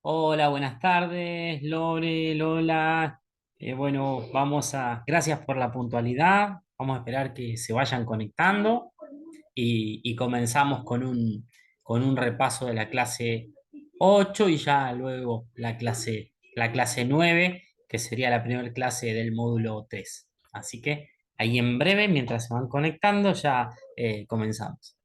Hola, buenas tardes, Lore, Lola. Bueno, gracias por la puntualidad. Vamos a esperar que se vayan conectando y comenzamos con un repaso de la clase 8 y ya luego la clase 9, que sería la primera clase del módulo 3. Así que ahí en breve, mientras se van conectando, ya comenzamos.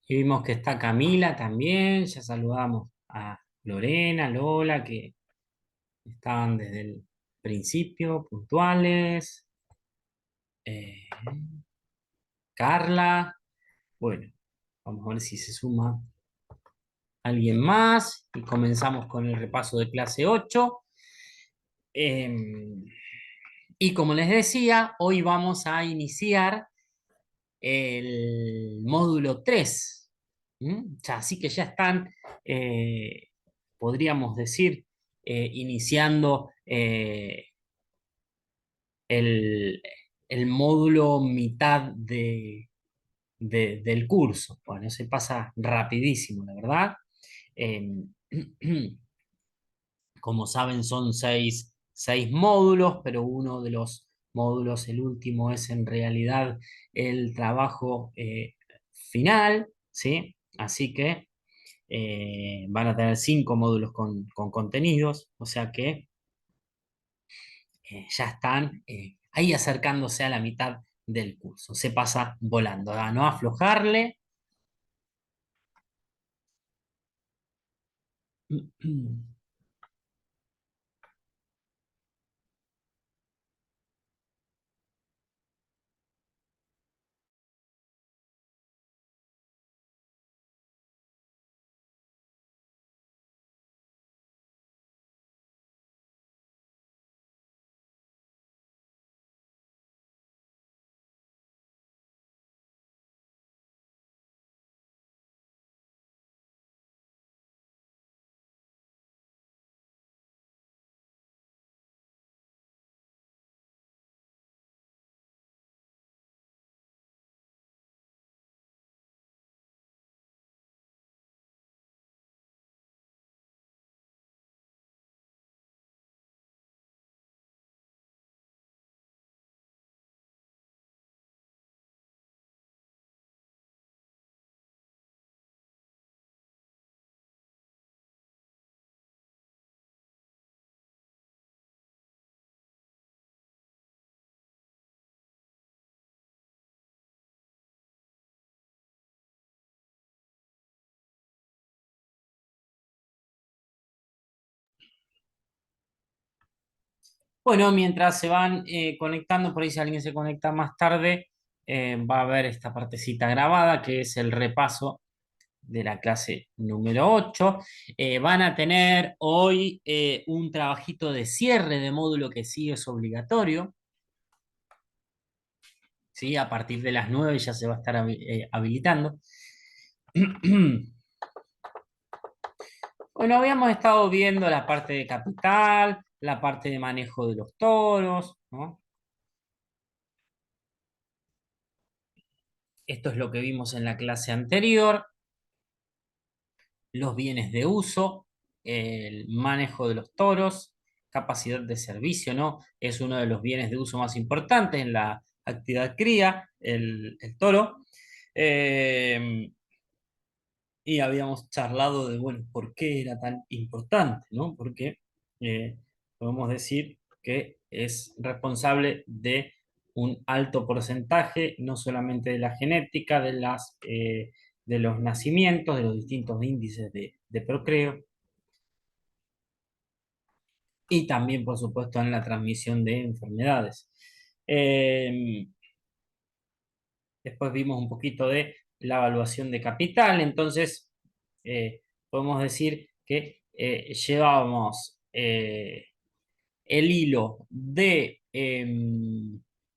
Y vimos que está Camila también, ya saludamos a Lorena, Lola, que estaban desde el principio, puntuales. Eh, Carla, bueno, vamos a ver si se suma alguien más y comenzamos con el repaso de clase 8. Eh, y como les decía, hoy vamos a iniciar el módulo 3. Así que ya están, eh, podríamos decir, iniciando el, el módulo mitad del curso. Bueno, se pasa rapidísimo, la verdad. Eh, como saben, son seis módulos, pero uno de los módulos, el último, es en realidad el trabajo final, ¿sí? Así que van a tener 5 módulos con contenidos, o sea que ya están ahí acercándose a la mitad del curso. Se pasa volando, a no aflojarle. Bueno, mientras se van conectando, por ahí si alguien se conecta más tarde, va a haber esta partecita grabada que es el repaso de la clase número 8. Van a tener hoy un trabajito de cierre de módulo que sí es obligatorio. ¿Sí? A partir de las 9 ya se va a estar habilitando. Bueno, habíamos estado viendo la parte de capital, la parte de manejo de los toros, ¿no? Esto es lo que vimos en la clase anterior. Los bienes de uso, el manejo de los toros, capacidad de servicio, ¿no? Es uno de los bienes de uso más importantes en la actividad cría, el toro. Eh, y habíamos charlado de, bueno, por qué era tan importante, ¿no? Porque podemos decir que es responsable de un alto porcentaje, no solamente de la genética, de los nacimientos, de los distintos índices de procreo, y también, por supuesto, en la transmisión de enfermedades. Eh, Después vimos un poquito de la evaluación de capital, entonces podemos decir que llevábamos el hilo de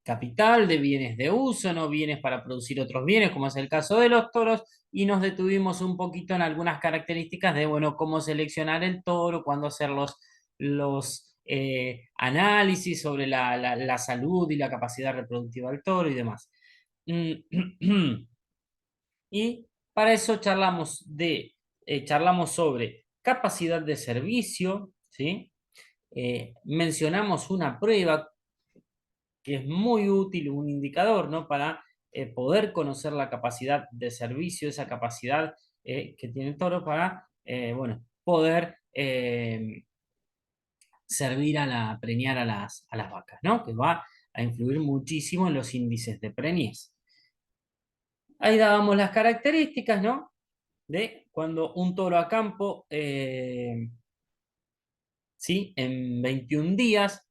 capital, de bienes de uso, no bienes para producir otros bienes, como es el caso de los toros, y nos detuvimos un poquito en algunas características de, bueno, cómo seleccionar el toro, cuándo hacer los análisis sobre la salud y la capacidad reproductiva del toro y demás. Y para eso charlamos sobre capacidad de servicio, ¿sí? Mencionamos una prueba que es muy útil, un indicador, ¿no? Para poder conocer la capacidad de servicio, esa capacidad que tiene el toro para, bueno, poder servir preñar a las vacas, ¿no? Que va a influir muchísimo en los índices de preñez. Ahí dábamos las características, ¿no? De cuando un toro a campo, ¿sí? En 21 días,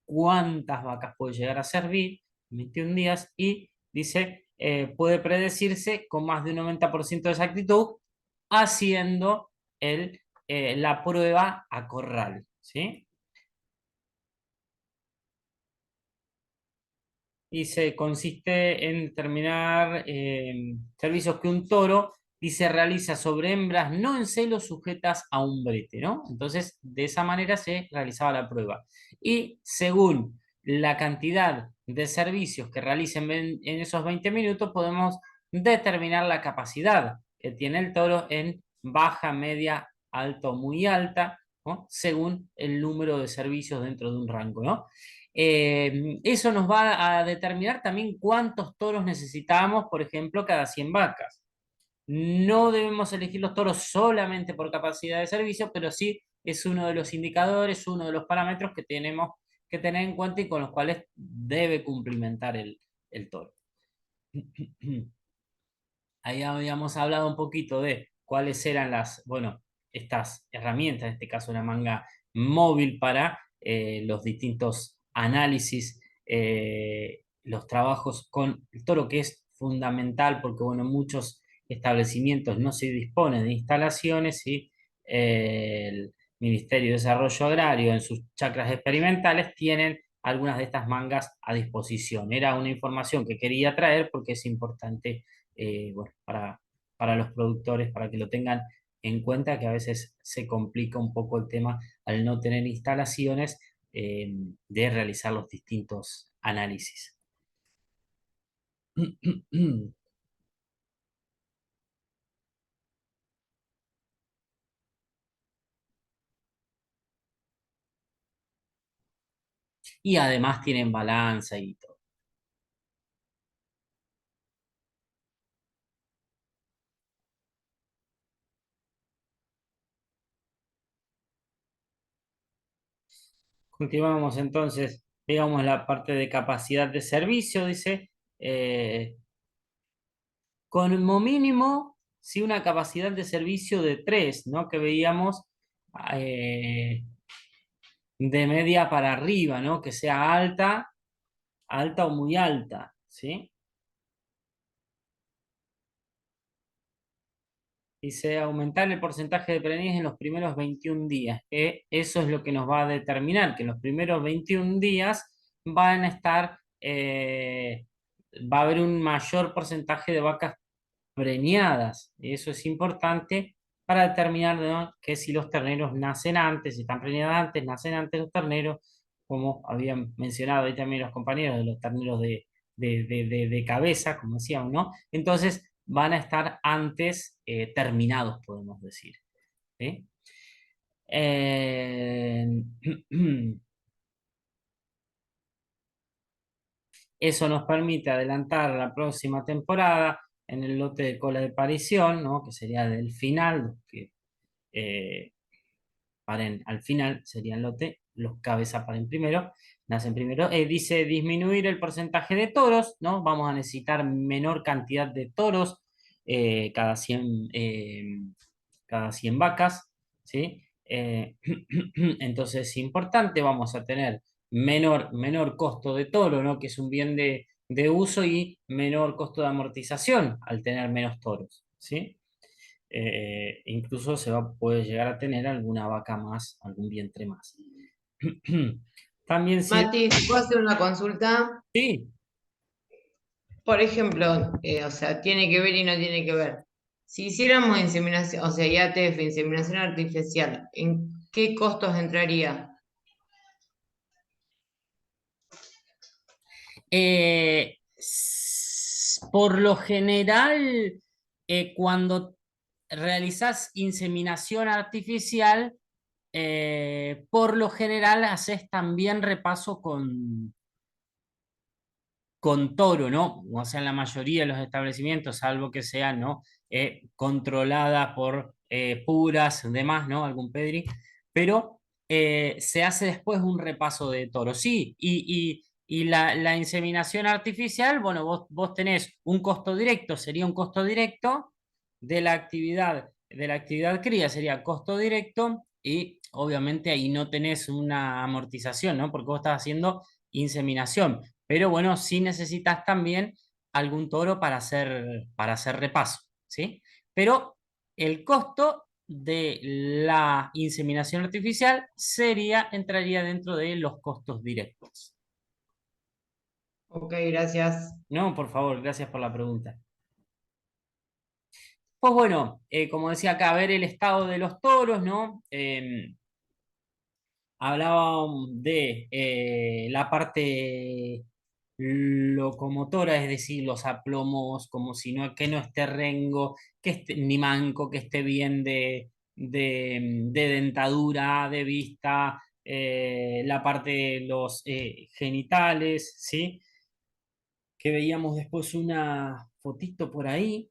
cuántas vacas puede llegar a servir en 21 días y dice, puede predecirse con más de un 90% de exactitud haciendo la prueba a corral, ¿sí? Y se consiste en determinar servicios que un toro dice realiza sobre hembras no en celo sujetas a un brete, ¿no? Entonces, de esa manera se realizaba la prueba. Y según la cantidad de servicios que realicen en esos 20 minutos, podemos determinar la capacidad que tiene el toro en baja, media, alto, muy alta, ¿no? Según el número de servicios dentro de un rango, ¿no? Eso nos va a determinar también cuántos toros necesitamos, por ejemplo, cada 100 vacas. No debemos elegir los toros solamente por capacidad de servicio, pero sí es uno de los indicadores, uno de los parámetros que que tener en cuenta y con los cuales debe cumplimentar el toro. Ahí habíamos hablado un poquito de cuáles eran bueno, estas herramientas, en este caso una manga móvil para los distintos análisis, los trabajos con el toro, que es fundamental porque, bueno, muchos establecimientos no se disponen de instalaciones y el Ministerio de Desarrollo Agrario en sus chacras experimentales tienen algunas de estas mangas a disposición. Era una información que quería traer porque es importante, bueno, para los productores, para que lo tengan en cuenta, que a veces se complica un poco el tema al no tener instalaciones, de realizar los distintos análisis. Y además tienen balanza y todo. Continuamos entonces, veamos la parte de capacidad de servicio, dice, como mínimo, sí, una capacidad de servicio de 3, ¿no? Que veíamos, eh, de media para arriba, ¿no? Que sea alta, alta o muy alta, ¿sí? Dice aumentar el porcentaje de preñez en los primeros 21 días, que eso es lo que nos va a determinar, que en los primeros 21 días van a estar, va a haber un mayor porcentaje de vacas preñadas. Eso es importante para determinar, ¿no?, que si los terneros nacen antes, si están preñadas antes, nacen antes los terneros, como habían mencionado ahí también los compañeros de los terneros de cabeza, como decíamos, ¿no? Entonces van a estar antes, terminados, podemos decir. ¿Sí? Eh, Eso nos permite adelantar la próxima temporada en el lote de cola de parición, ¿no? Que sería del final, que eh, paren al final, sería el lote, los cabezas paren primero, nacen primero. Dice disminuir el porcentaje de toros, ¿no? Vamos a necesitar menor cantidad de toros, cada 100, cada 100 vacas, ¿sí? Entonces es importante, vamos a tener menor costo de toro, ¿no? Que es un bien de uso, y menor costo de amortización al tener menos toros, ¿sí? Incluso puede llegar a tener alguna vaca más, algún vientre más. También sirve. Mati, ¿te puedo hacer una consulta? Sí. Por ejemplo, o sea, tiene que ver y no tiene que ver. Si hiciéramos inseminación, o sea, IATF, inseminación artificial, ¿en qué costos entraría? Por lo general, cuando realizas inseminación artificial, por lo general haces también repaso con toro, ¿no? O sea, en la mayoría de los establecimientos, salvo que sean, ¿no?, controlada por puras, demás, ¿no? Algún pedri, pero se hace después un repaso de toro. Sí, y la inseminación artificial, bueno, vos tenés un costo directo, sería un costo directo de la actividad cría, sería costo directo, y obviamente ahí no tenés una amortización, ¿no? Porque vos estás haciendo inseminación. Pero bueno, sí necesitas también algún toro para hacer repaso, ¿sí? Pero el costo de la inseminación artificial entraría dentro de los costos directos. Ok, gracias. No, por favor, gracias por la pregunta. Pues bueno, como decía acá, ver el estado de los toros, ¿no? Hablábamos de la parte locomotora, es decir, los aplomos, como si no, que no esté rengo, que esté, ni manco, que esté bien de dentadura, de vista, la parte de los genitales, ¿sí? Que veíamos después una fotito por ahí.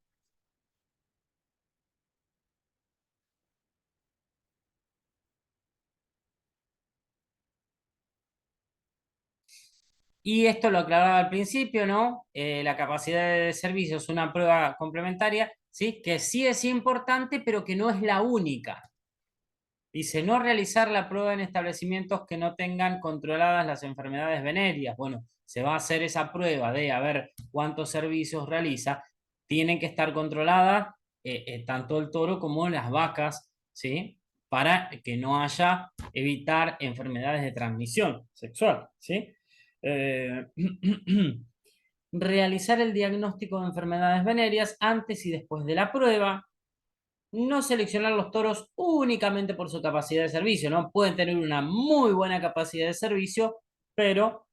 Y esto lo aclaraba al principio, ¿no? La capacidad de servicio es una prueba complementaria, ¿sí? Que sí es importante, pero que no es la única. Dice, no realizar la prueba en establecimientos que no tengan controladas las enfermedades venéreas. Bueno, se va a hacer esa prueba de a ver cuántos servicios realiza. Tienen que estar controladas tanto el toro como las vacas, ¿sí? Para que no haya, evitar enfermedades de transmisión sexual, ¿sí? Eh, realizar el diagnóstico de enfermedades venéreas antes y después de la prueba, no seleccionar los toros únicamente por su capacidad de servicio, ¿no? Pueden tener una muy buena capacidad de servicio, pero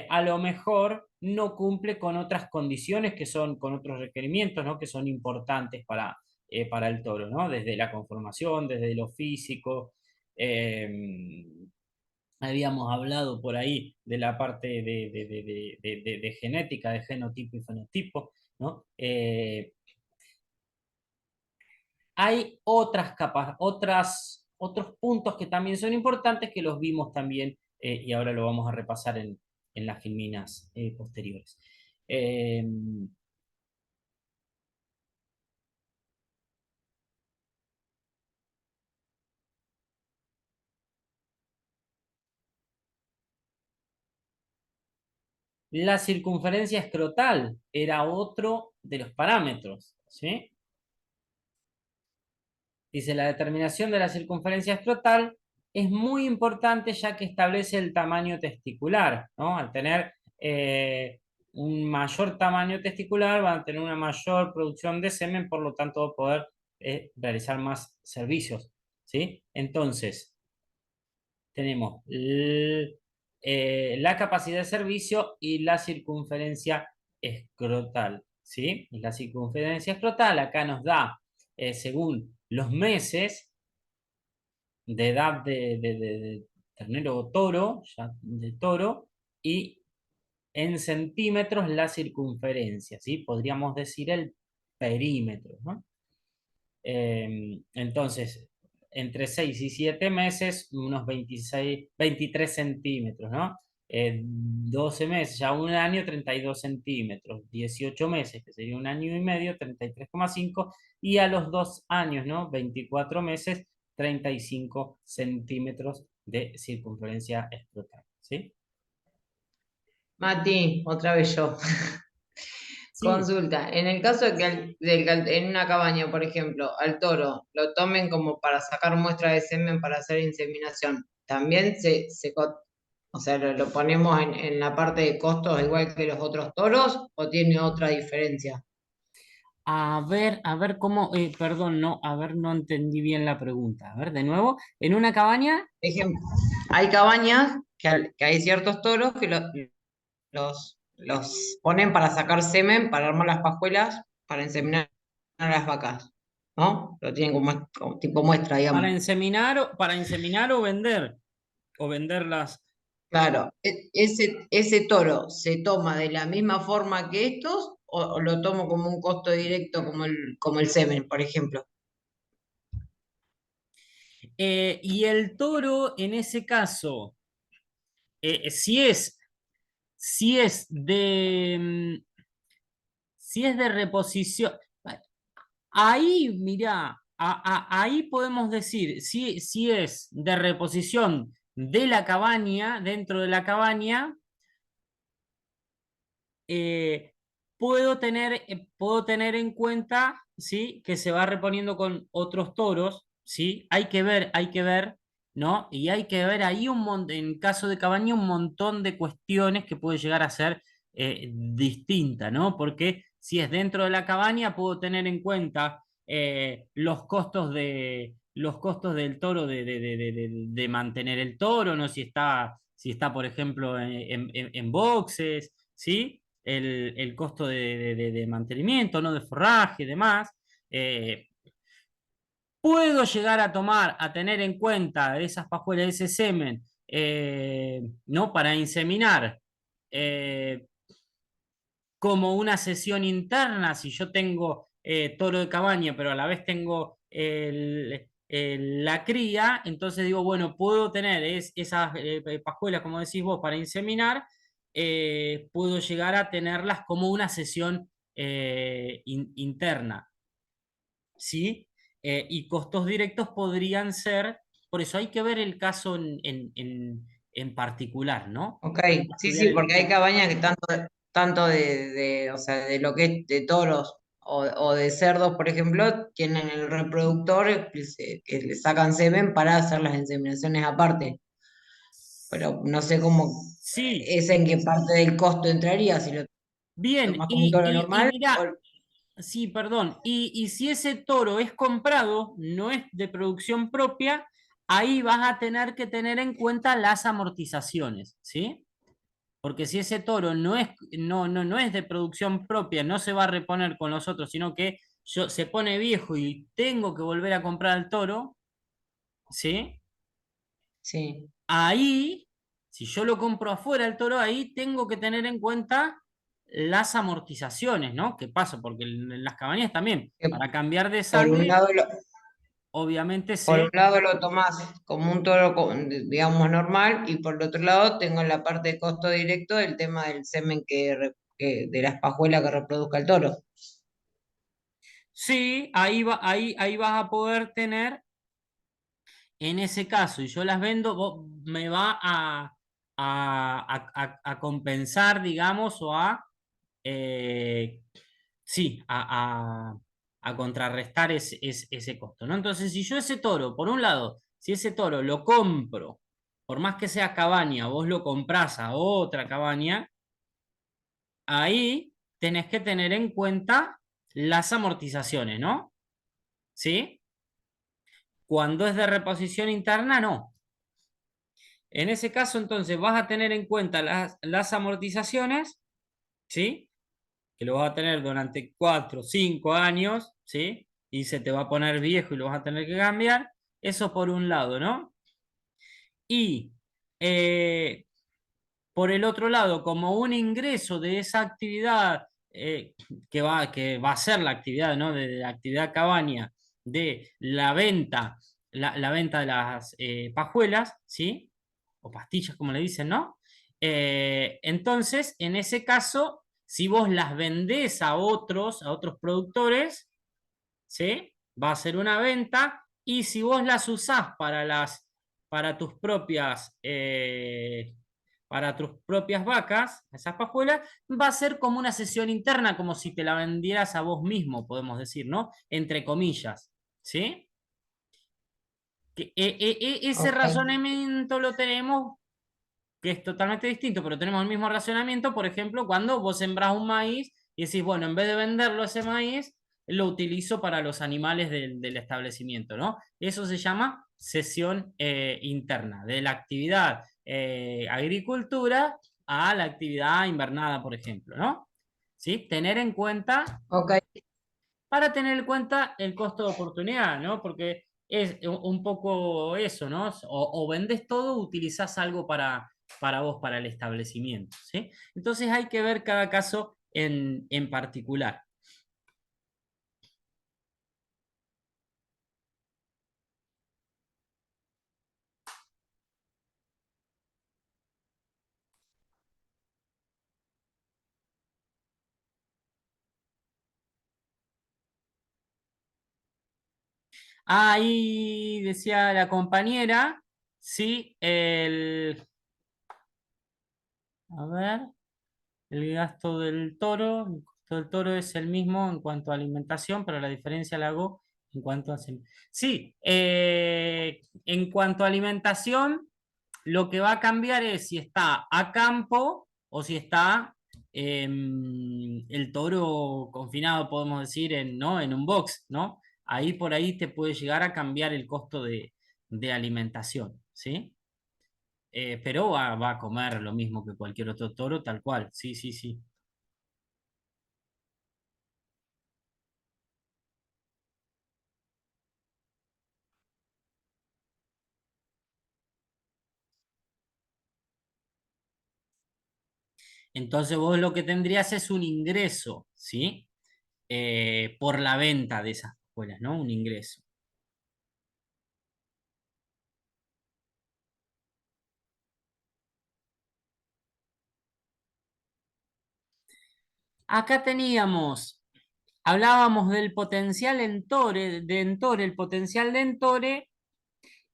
a lo mejor no cumple con otras condiciones que son, con otros requerimientos, ¿no? Que son importantes para el toro, ¿no? Desde la conformación, desde lo físico. eh, Habíamos hablado por ahí de la parte de genética, de genotipo y fenotipo, ¿no? Hay otros puntos que también son importantes que los vimos también y ahora lo vamos a repasar en las filminas posteriores. Eh, la circunferencia escrotal era otro de los parámetros, ¿sí? Dice, la determinación de la circunferencia escrotal es muy importante ya que establece el tamaño testicular, ¿no? Al tener un mayor tamaño testicular van a tener una mayor producción de semen, por lo tanto va a poder realizar más servicios, ¿sí? Entonces, tenemos la capacidad de servicio y la circunferencia escrotal, ¿sí? Y la circunferencia escrotal acá nos da, según los meses de edad de ternero o toro, ya de toro, y en centímetros la circunferencia, ¿sí? Podríamos decir el perímetro, ¿no? Entonces, entre 6 y 7 meses, unos 26, 23 centímetros, ¿no? 12 meses, ya un año, 32 centímetros. 18 meses, que sería un año y medio, 33,5. Y a los 2 años, ¿no? 24 meses, 35 centímetros de circunferencia escrotal, ¿sí? Mati, otra vez yo. Sí, Consulta, en el caso de que en una cabaña, por ejemplo, al toro lo tomen como para sacar muestra de semen para hacer inseminación, ¿también o sea, lo ponemos en la parte de costos igual que los otros toros o tiene otra diferencia? a ver cómo, perdón, no, a ver, no entendí bien la pregunta. A ver, de nuevo, en una cabaña. Ejemplo, hay cabañas que hay ciertos toros que los ponen para sacar semen, para armar las pajuelas, para inseminar a las vacas, ¿no? Lo tienen como tipo muestra, digamos. Para inseminar o venderlas. Claro, ese toro se toma de la misma forma que estos o lo tomo como un costo directo como el semen, por ejemplo. Y el toro, en ese caso, si es, si es de, si es de reposición, ahí, mirá, ahí podemos decir, si es de reposición de la cabaña, dentro de la cabaña, eh, puedo tener en cuenta, ¿sí? Que se va reponiendo con otros toros, ¿sí? Hay que ver, ¿no? Y hay que ver ahí en caso de Cabaña, un montón de cuestiones que puede llegar a ser distinta, ¿no? Porque si es dentro de la cabaña, puedo tener en cuenta los costos del toro de mantener el toro, ¿no? Si está, por ejemplo, en boxes, ¿sí? El costo de mantenimiento, ¿no? De forraje y demás. Eh, Puedo llegar a a tener en cuenta esas pajuelas, ese semen, ¿no? Para inseminar eh, como una sesión interna, si yo tengo toro de cabaña, pero a la vez tengo la cría, entonces digo, bueno, puedo tener esas pajuelas, como decís vos, para inseminar, puedo llegar a tenerlas como una sesión interna, ¿sí? Y costos directos podrían ser, por eso hay que ver el caso en particular, ¿no? Ok, Hay que sí, estudiar sí, porque hay cabañas que tanto o sea, de lo que es de toros o de cerdos, por ejemplo, tienen el reproductor que le sacan semen para hacer las inseminaciones aparte. Pero no sé cómo, Sí, es en qué parte del costo entraría, si lo bien, tomás como un toro y normal mira, sí, perdón. Y si ese toro es comprado, no es de producción propia, ahí vas a tener que tener en cuenta las amortizaciones, ¿sí? Porque si ese toro no es de producción propia, no se va a reponer con los otros, sino que se pone viejo y tengo que volver a comprar el toro, ¿sí? sí. Ahí, si yo lo compro afuera el toro, ahí tengo que tener en cuenta las amortizaciones, ¿no? ¿Qué pasa? Porque en las cabañas también, Que para cambiar de por un sangre, lado obviamente por un lado lo tomás como un toro, digamos, normal, y por el otro lado tengo en la parte de costo directo el tema del semen de la espajuela que reproduzca el toro. sí, ahí vas a poder tener, en ese caso, y yo las vendo, me va a compensar, digamos, o eh, sí, a contrarrestar ese costo, ¿no? Entonces, si yo ese toro, por un lado, si ese toro lo compro, por más que sea cabaña, vos lo comprás a otra cabaña, ahí tenés que tener en cuenta las amortizaciones, ¿no? ¿Sí? Cuando es de reposición interna, no. En ese caso, entonces, vas a tener en cuenta las amortizaciones, ¿sí? Que lo vas a tener durante 4 o 5 años, ¿sí? Y se te va a poner viejo y lo vas a tener que cambiar. Eso por un lado, ¿no? Y eh, por el otro lado, como un ingreso de esa actividad que va a ser la actividad, ¿no? De la actividad cabaña, de la venta de las pajuelas, ¿sí? O pastillas, como le dicen, ¿no? Entonces, en ese caso, si vos las vendés a otros productores, ¿sí? Va a ser una venta y si vos las usás para tus propias vacas, esas pajuelas, va a ser como una sesión interna, como si te la vendieras a vos mismo, podemos decir, ¿no? Entre comillas, ¿sí? Ese Ok, razonamiento lo tenemos, que es totalmente distinto, pero tenemos el mismo razonamiento, por ejemplo, cuando vos sembrás un maíz y decís, bueno, en vez de venderlo ese maíz, lo utilizo para los animales del establecimiento, ¿no? Eso se llama sesión interna, de la actividad agricultura a la actividad invernada, por ejemplo, ¿no? ¿Sí? ok, Para tener en cuenta el costo de oportunidad, ¿no? Porque es un poco eso, ¿no? O vendes todo o utilizás algo para vos, para el establecimiento, ¿sí? Entonces hay que ver cada caso en particular. Ahí decía la compañera, sí, a ver, el gasto del toro, el costo del toro es el mismo en cuanto a alimentación, pero la diferencia la hago en cuanto a... Sí, en cuanto a alimentación, lo que va a cambiar es si está a campo o si está el toro confinado, podemos decir, ¿no? En un box, ¿no? Ahí por ahí te puede llegar a cambiar el costo de alimentación, ¿sí? Pero va a comer lo mismo que cualquier otro toro, tal cual, sí, sí, sí. Entonces vos lo que tendrías es un ingreso, ¿sí? Por la venta de esas escuelas, ¿no? Un ingreso. Acá teníamos, hablábamos del potencial de Entore, el potencial de Entore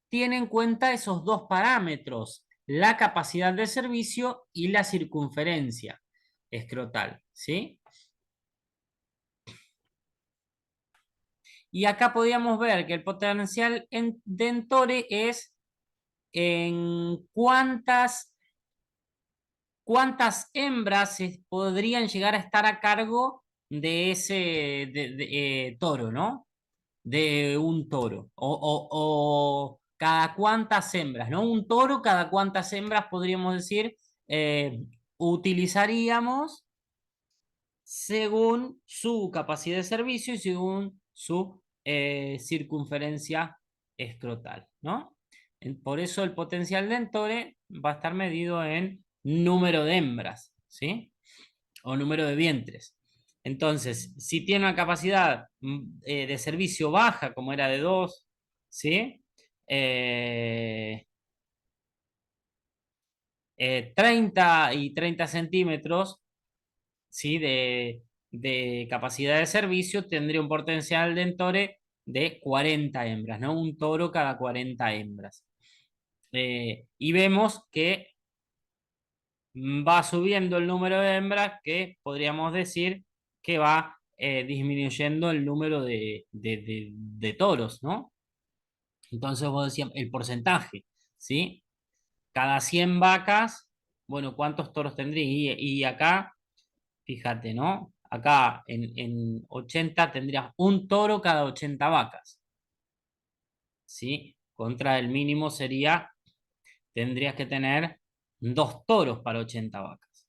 tiene en cuenta esos dos parámetros, la capacidad de servicio y la circunferencia escrotal, ¿sí? Y acá podíamos ver que el potencial de Entore es en cuántas hembras podrían llegar a estar a cargo de ese toro, ¿no? De un toro. O cada cuántas hembras, ¿no? Un toro, cada cuántas hembras podríamos decir, eh, utilizaríamos según su capacidad de servicio y según su circunferencia escrotal, ¿no? Por eso el potencial de Entore va a estar medido en número de hembras, ¿sí? O número de vientres. Entonces, si tiene una capacidad de servicio baja, como era de 2, ¿sí? Eh, 30 y 30 centímetros, ¿sí? De capacidad de servicio, tendría un potencial de Entore de 40 hembras, ¿no? Un toro cada 40 hembras. Y vemos que va subiendo el número de hembras, que podríamos decir que va disminuyendo el número de toros, ¿no? Entonces vos decías el porcentaje, ¿sí? Cada 100 vacas, bueno, ¿cuántos toros tendría? Y acá, fíjate, ¿no? Acá en 80 tendrías un toro cada 80 vacas, ¿sí? Contra el mínimo sería, tendrías que tener dos toros para 80 vacas.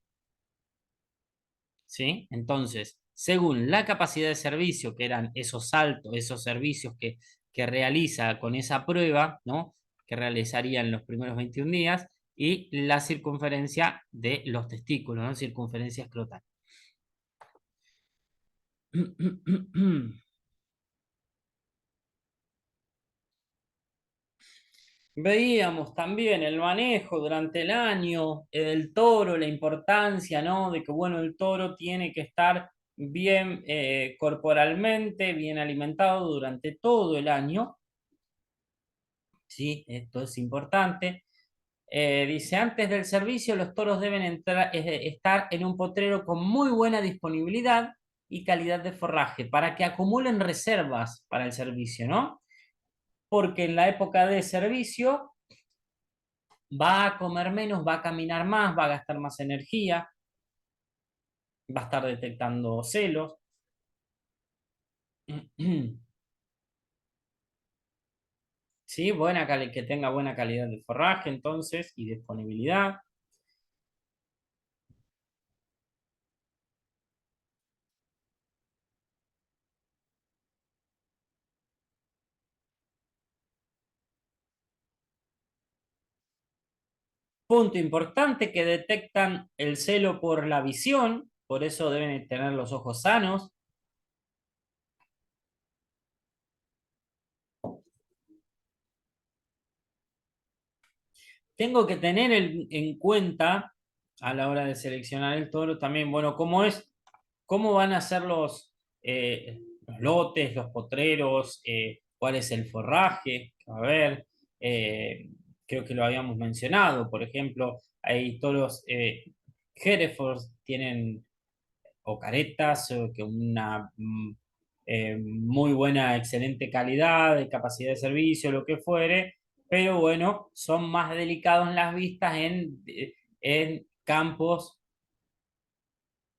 ¿Sí? Entonces, según la capacidad de servicio, que eran esos saltos, esos servicios que realiza con esa prueba, ¿no? Que realizaría en los primeros 21 días, y la circunferencia de los testículos, ¿no? Circunferencia escrotal. Veíamos también el manejo durante el año del toro, la importancia, ¿no? De que, bueno, el toro tiene que estar bien corporalmente, bien alimentado durante todo el año, ¿sí? Esto es importante. Dice, antes del servicio, los toros deben estar en un potrero con muy buena disponibilidad y calidad de forraje para que acumulen reservas para el servicio, ¿no? Porque en la época de servicio va a comer menos, va a caminar más, va a gastar más energía, va a estar detectando celos. Sí, que tenga buena calidad de forraje entonces y disponibilidad. Punto importante que detectan el celo por la visión, por eso deben tener los ojos sanos. Tengo que tener en cuenta a la hora de seleccionar el toro también, bueno, cómo van a ser los lotes, los potreros, cuál es el forraje, a ver, eh, creo que lo habíamos mencionado, por ejemplo, hay toros, Herefords tienen o caretas, o que una muy buena, excelente calidad, de capacidad de servicio, lo que fuere, pero bueno, son más delicados en las vistas en campos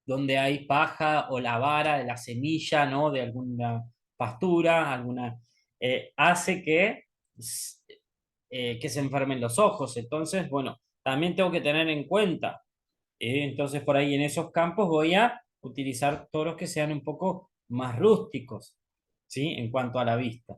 donde hay paja o la vara de la semilla, ¿no? De alguna pastura, hace que se enfermen los ojos. Entonces, bueno, también tengo que tener en cuenta. Entonces, por ahí en esos campos voy a utilizar toros que sean un poco más rústicos, ¿sí? En cuanto a la vista.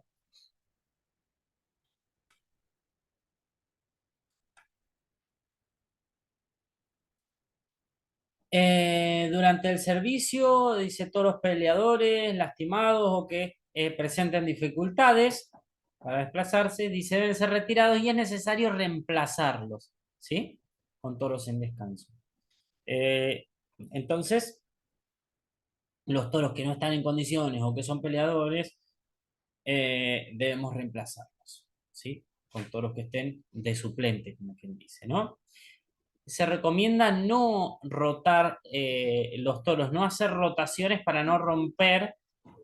Durante el servicio, dice toros peleadores, lastimados o que presenten dificultades para desplazarse, dice deben ser retirados y es necesario reemplazarlos, ¿sí? Con toros en descanso. Eh, entonces, los toros que no están en condiciones o que son peleadores, debemos reemplazarlos, ¿sí? Con toros que estén de suplente, como quien dice, ¿no? Se recomienda no rotar los toros, no hacer rotaciones para no romper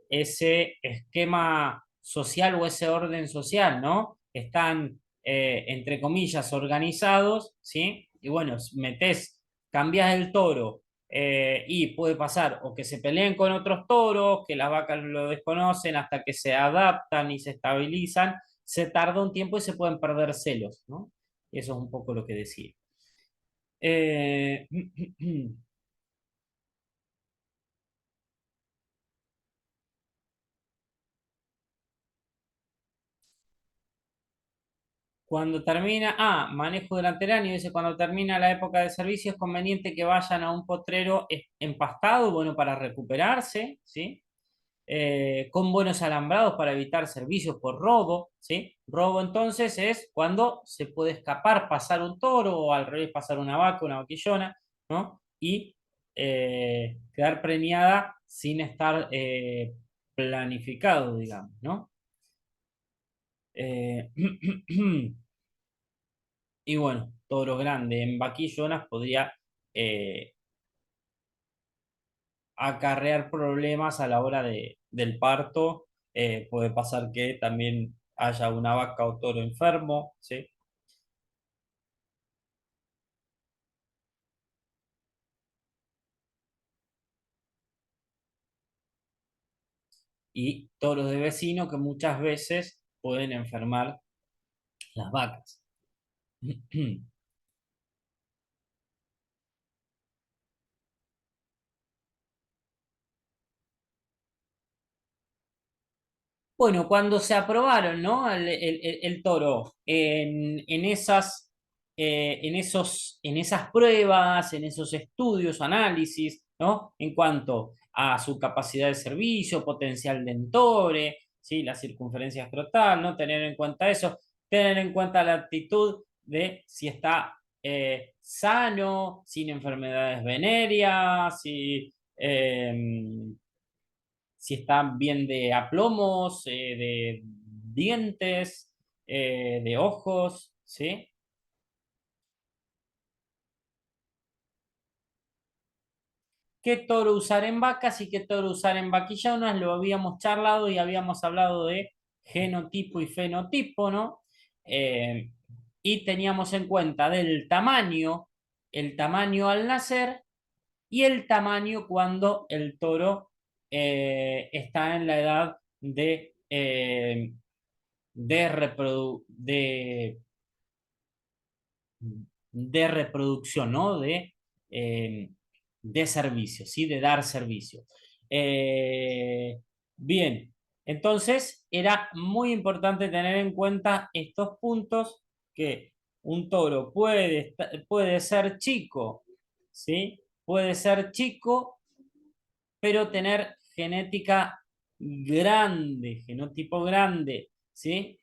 ese esquema social o ese orden social, ¿no? Están, entre comillas, organizados, ¿sí? Y bueno, metés, cambias el toro y puede pasar o que se peleen con otros toros, que las vacas lo desconocen hasta que se adaptan y se estabilizan, se tarda un tiempo y se pueden perder celos, ¿no? Eso es un poco lo que decía. Eh, Cuando termina, manejo durante el año, dice, cuando termina la época de servicio es conveniente que vayan a un potrero empastado, bueno, para recuperarse, ¿sí? Con buenos alambrados para evitar servicios por robo, ¿sí? Robo entonces es cuando se puede escapar, pasar un toro o al revés pasar una vaca, una vaquillona, ¿no? Y quedar preñada sin estar planificado, digamos, ¿no? Eh, Y bueno, toro grande en vaquillonas podría eh, acarrear problemas a la hora del parto. Puede pasar que también haya una vaca o toro enfermo, ¿sí? Y toros de vecino que muchas veces pueden enfermar las vacas. Bueno, cuando se aprobaron, ¿no? El toro en esas pruebas, en esos estudios, análisis, ¿no? En cuanto a su capacidad de servicio, potencial dentore, ¿sí? La circunferencia escrotal, ¿no? Tener en cuenta eso, tener en cuenta la actitud de si está sano, sin enfermedades venéreas, si están bien de aplomos, de dientes, de ojos, ¿sí? ¿Qué toro usar en vacas y qué toro usar en vaquillonas? Lo habíamos charlado y habíamos hablado de genotipo y fenotipo, ¿no? Eh, y teníamos en cuenta del tamaño, el tamaño al nacer y el tamaño cuando el toro está en la edad de de reproducción, ¿no? Eh, de servicio, ¿sí? De dar servicio. Eh, bien, entonces era muy importante tener en cuenta estos puntos que un toro puede ser chico, ¿sí? Puede ser chico, pero tener genética grande, genotipo grande, ¿sí?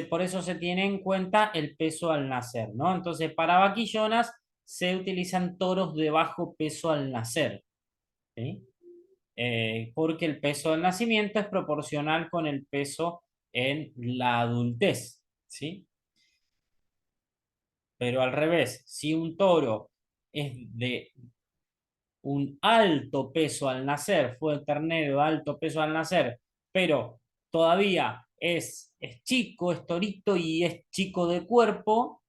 Por eso se tiene en cuenta el peso al nacer, ¿no? Entonces, para vaquillonas se utilizan toros de bajo peso al nacer, ¿sí? Porque el peso del nacimiento es proporcional con el peso en la adultez, ¿sí? Pero al revés, si un toro es de un alto peso al nacer, fue el ternero de alto peso al nacer, pero todavía es chico, es torito y es chico de cuerpo,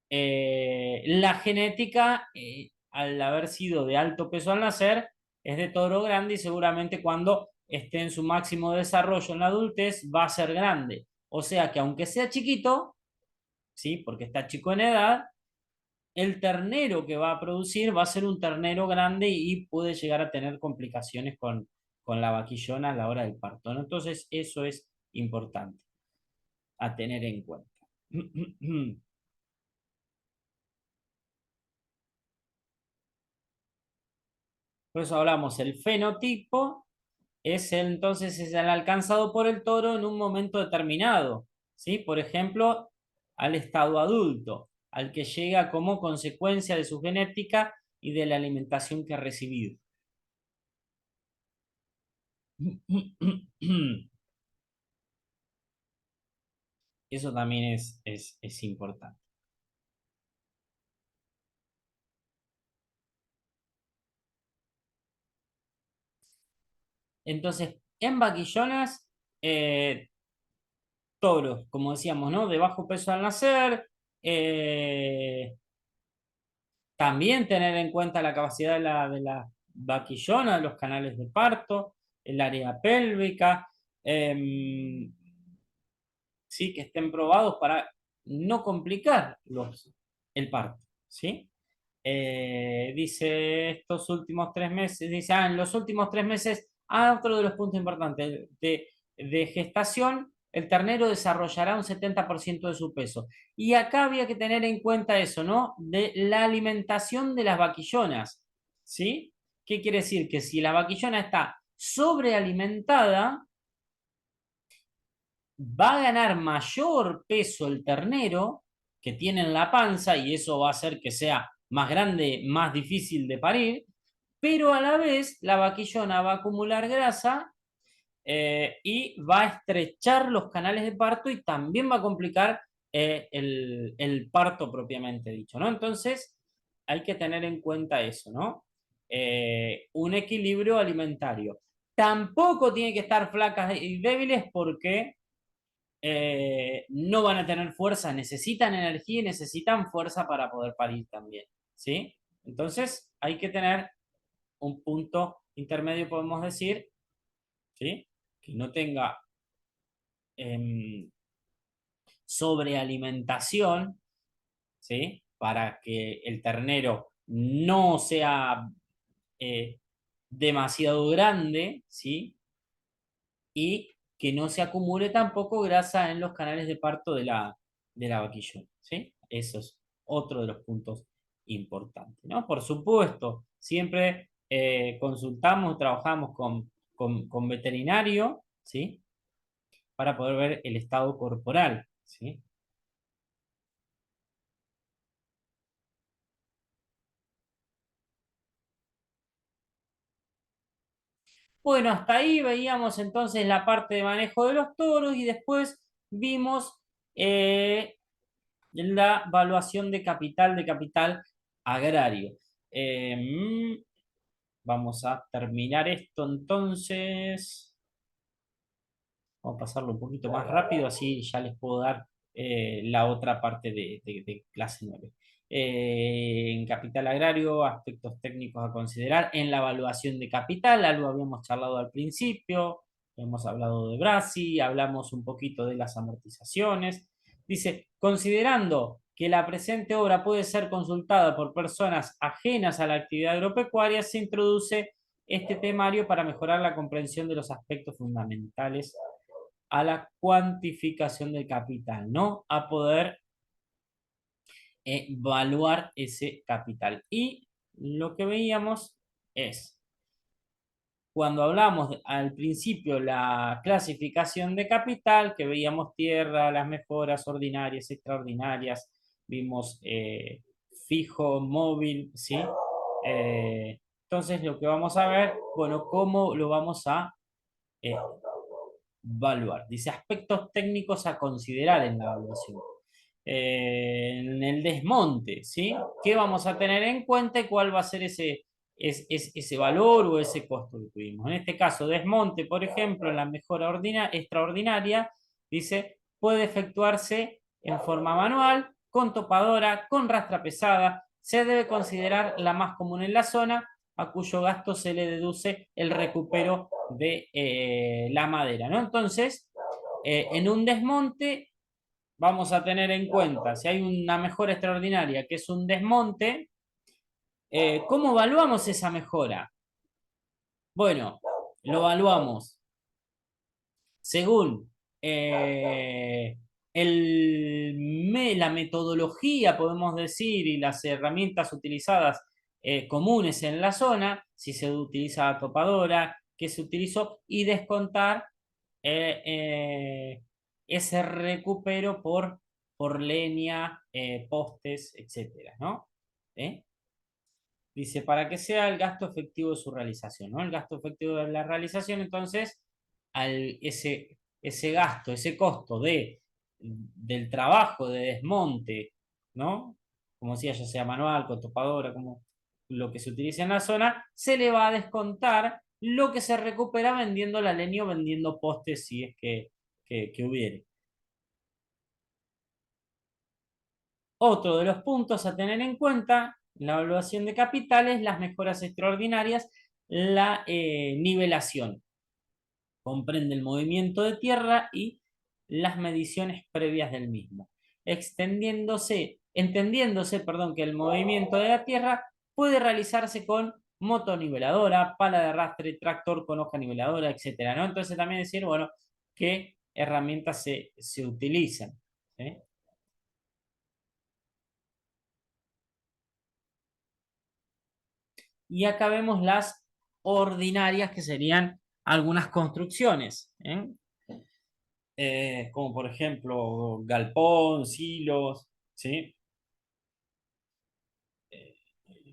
la genética, al haber sido de alto peso al nacer, es de toro grande y seguramente cuando esté en su máximo desarrollo en la adultez va a ser grande. O sea que aunque sea chiquito, ¿sí? Porque está chico en edad, el ternero que va a producir va a ser un ternero grande y puede llegar a tener complicaciones con la vaquillona a la hora del parto, ¿no? Entonces, eso es importante a tener en cuenta. Por eso hablamos, el fenotipo entonces es el alcanzado por el toro en un momento determinado, ¿sí? Por ejemplo, al estado adulto, al que llega como consecuencia de su genética y de la alimentación que ha recibido. Eso también es importante. Entonces, en vaquillonas, eh, toros, como decíamos, ¿no? De bajo peso al nacer. eh, También tener en cuenta la capacidad de la vaquillona, de los canales de parto, el área pélvica, ¿sí? Que estén probados para no complicar el parto, ¿sí? Dice estos últimos 3 meses, dice, en los últimos 3 meses, otro de los puntos importantes, de gestación, el ternero desarrollará un 70% de su peso. Y acá había que tener en cuenta eso, ¿no? De la alimentación de las vaquillonas, ¿sí? ¿Qué quiere decir? Que si la vaquillona está sobrealimentada, va a ganar mayor peso el ternero que tiene en la panza y eso va a hacer que sea más grande, más difícil de parir, pero a la vez la vaquillona va a acumular grasa y va a estrechar los canales de parto y también va a complicar el parto propiamente dicho, ¿no? Entonces hay que tener en cuenta eso, ¿no? Un equilibrio alimentario. Tampoco tiene que estar flacas y débiles porque no van a tener fuerza, necesitan energía y necesitan fuerza para poder parir también, ¿sí? Entonces hay que tener un punto intermedio, podemos decir, ¿sí? Que no tenga eh, sobrealimentación, ¿sí? Para que el ternero no sea eh, demasiado grande, ¿sí? Y que no se acumule tampoco grasa en los canales de parto de la vaquillona, ¿sí? Eso es otro de los puntos importantes, ¿no? Por supuesto, siempre consultamos, trabajamos con veterinario, ¿sí? Para poder ver el estado corporal, ¿sí? Bueno, hasta ahí veíamos entonces la parte de manejo de los toros y después vimos eh, la evaluación de capital agrario. Vamos a terminar esto entonces. Vamos a pasarlo un poquito más rápido, así ya les puedo dar la otra parte de clase 9. En capital agrario, aspectos técnicos a considerar en la evaluación de capital, algo habíamos charlado al principio, hemos hablado de Brasi, hablamos un poquito de las amortizaciones. Dice, considerando que la presente obra puede ser consultada por personas ajenas a la actividad agropecuaria, se introduce este temario para mejorar la comprensión de los aspectos fundamentales a la cuantificación del capital, ¿no? A poder evaluar ese capital. Y lo que veíamos es, cuando hablamos al principio la clasificación de capital, que veíamos tierra, las mejoras ordinarias, extraordinarias, vimos fijo, móvil, ¿sí? Entonces lo que vamos a ver, bueno, cómo lo vamos a eh, evaluar. Dice aspectos técnicos a considerar en la evaluación. En el desmonte, ¿sí? ¿Qué vamos a tener en cuenta y cuál va a ser ese valor o ese costo que tuvimos? En este caso, desmonte, por ejemplo, en la mejora extraordinaria, dice, puede efectuarse en forma manual, con topadora, con rastra pesada. Se debe considerar la más común en la zona, a cuyo gasto se le deduce el recupero de la madera, ¿no? Entonces, en un desmonte vamos a tener en cuenta, si hay una mejora extraordinaria que es un desmonte, ¿cómo evaluamos esa mejora? Bueno, lo evaluamos según eh, la metodología, podemos decir, y las herramientas utilizadas comunes en la zona, si se utiliza topadora, qué se utilizó, y descontar eh, eh, ese recupero por leña, postes, etcétera, ¿no? ¿Eh? Dice, para que sea el gasto efectivo de su realización, ¿no? El gasto efectivo de la realización, entonces, ese gasto, ese costo del trabajo de desmonte, ¿no? Como decía, ya sea manual, con topadora, como lo que se utiliza en la zona, se le va a descontar lo que se recupera vendiendo la leña o vendiendo postes si es que hubiere. Otro de los puntos a tener en cuenta en la evaluación de capitales, las mejoras extraordinarias, la nivelación. Comprende el movimiento de tierra y las mediciones previas del mismo, entendiéndose, que el movimiento de la tierra puede realizarse con motoniveladora, pala de arrastre, tractor con hoja niveladora, etcétera, ¿no? Entonces también decir, bueno, qué herramientas se utilizan, ¿sí? Y acá vemos las ordinarias, que serían algunas construcciones, ¿eh? Como por ejemplo galpón, silos, ¿sí? Eh,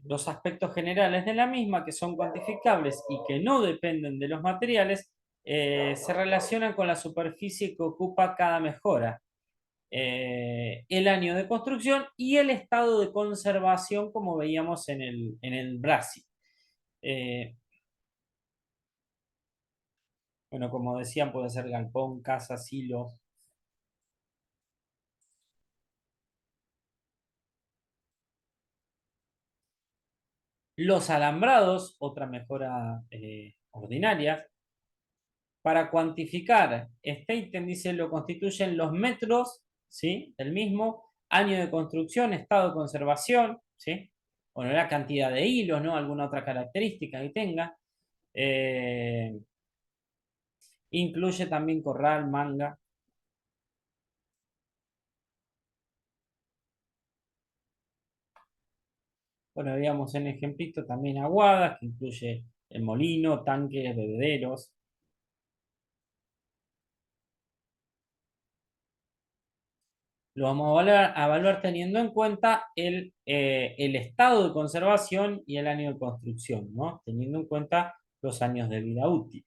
los aspectos generales de la misma, que son cuantificables y que no dependen de los materiales, se relacionan con la superficie que ocupa cada mejora, el año de construcción y el estado de conservación, como veíamos en el BRASI. Eh, Bueno, como decían, puede ser galpón, casa, silo. Los alambrados, otra mejora ordinaria. Para cuantificar este ítem, dice, lo constituyen los metros, ¿sí? Del mismo, año de construcción, estado de conservación, ¿sí? Bueno, la cantidad de hilos, ¿no? Alguna otra característica que tenga. Eh, Incluye también corral, manga. Bueno, veíamos en ejemplito también aguadas, que incluye el molino, tanques, bebederos. Lo vamos a evaluar teniendo en cuenta el estado de conservación y el año de construcción, ¿no? Teniendo en cuenta los años de vida útil.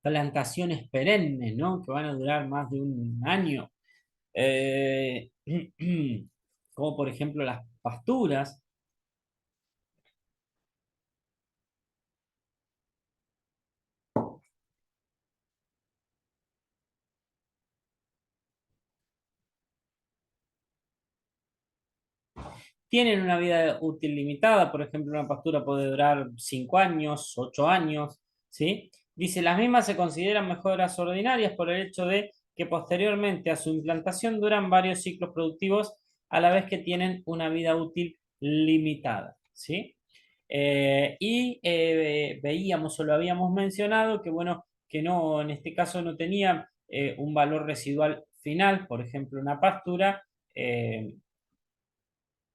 Plantaciones perennes, ¿no? Que van a durar más de un año. Eh, Como por ejemplo las pasturas. Tienen una vida útil limitada, por ejemplo, una pastura puede durar 5 años, 8 años, ¿sí? Dice, las mismas se consideran mejoras ordinarias por el hecho de que posteriormente a su implantación duran varios ciclos productivos a la vez que tienen una vida útil limitada, ¿sí? Veíamos o lo habíamos mencionado que, bueno, que no, en este caso no tenía un valor residual final, por ejemplo, una pastura.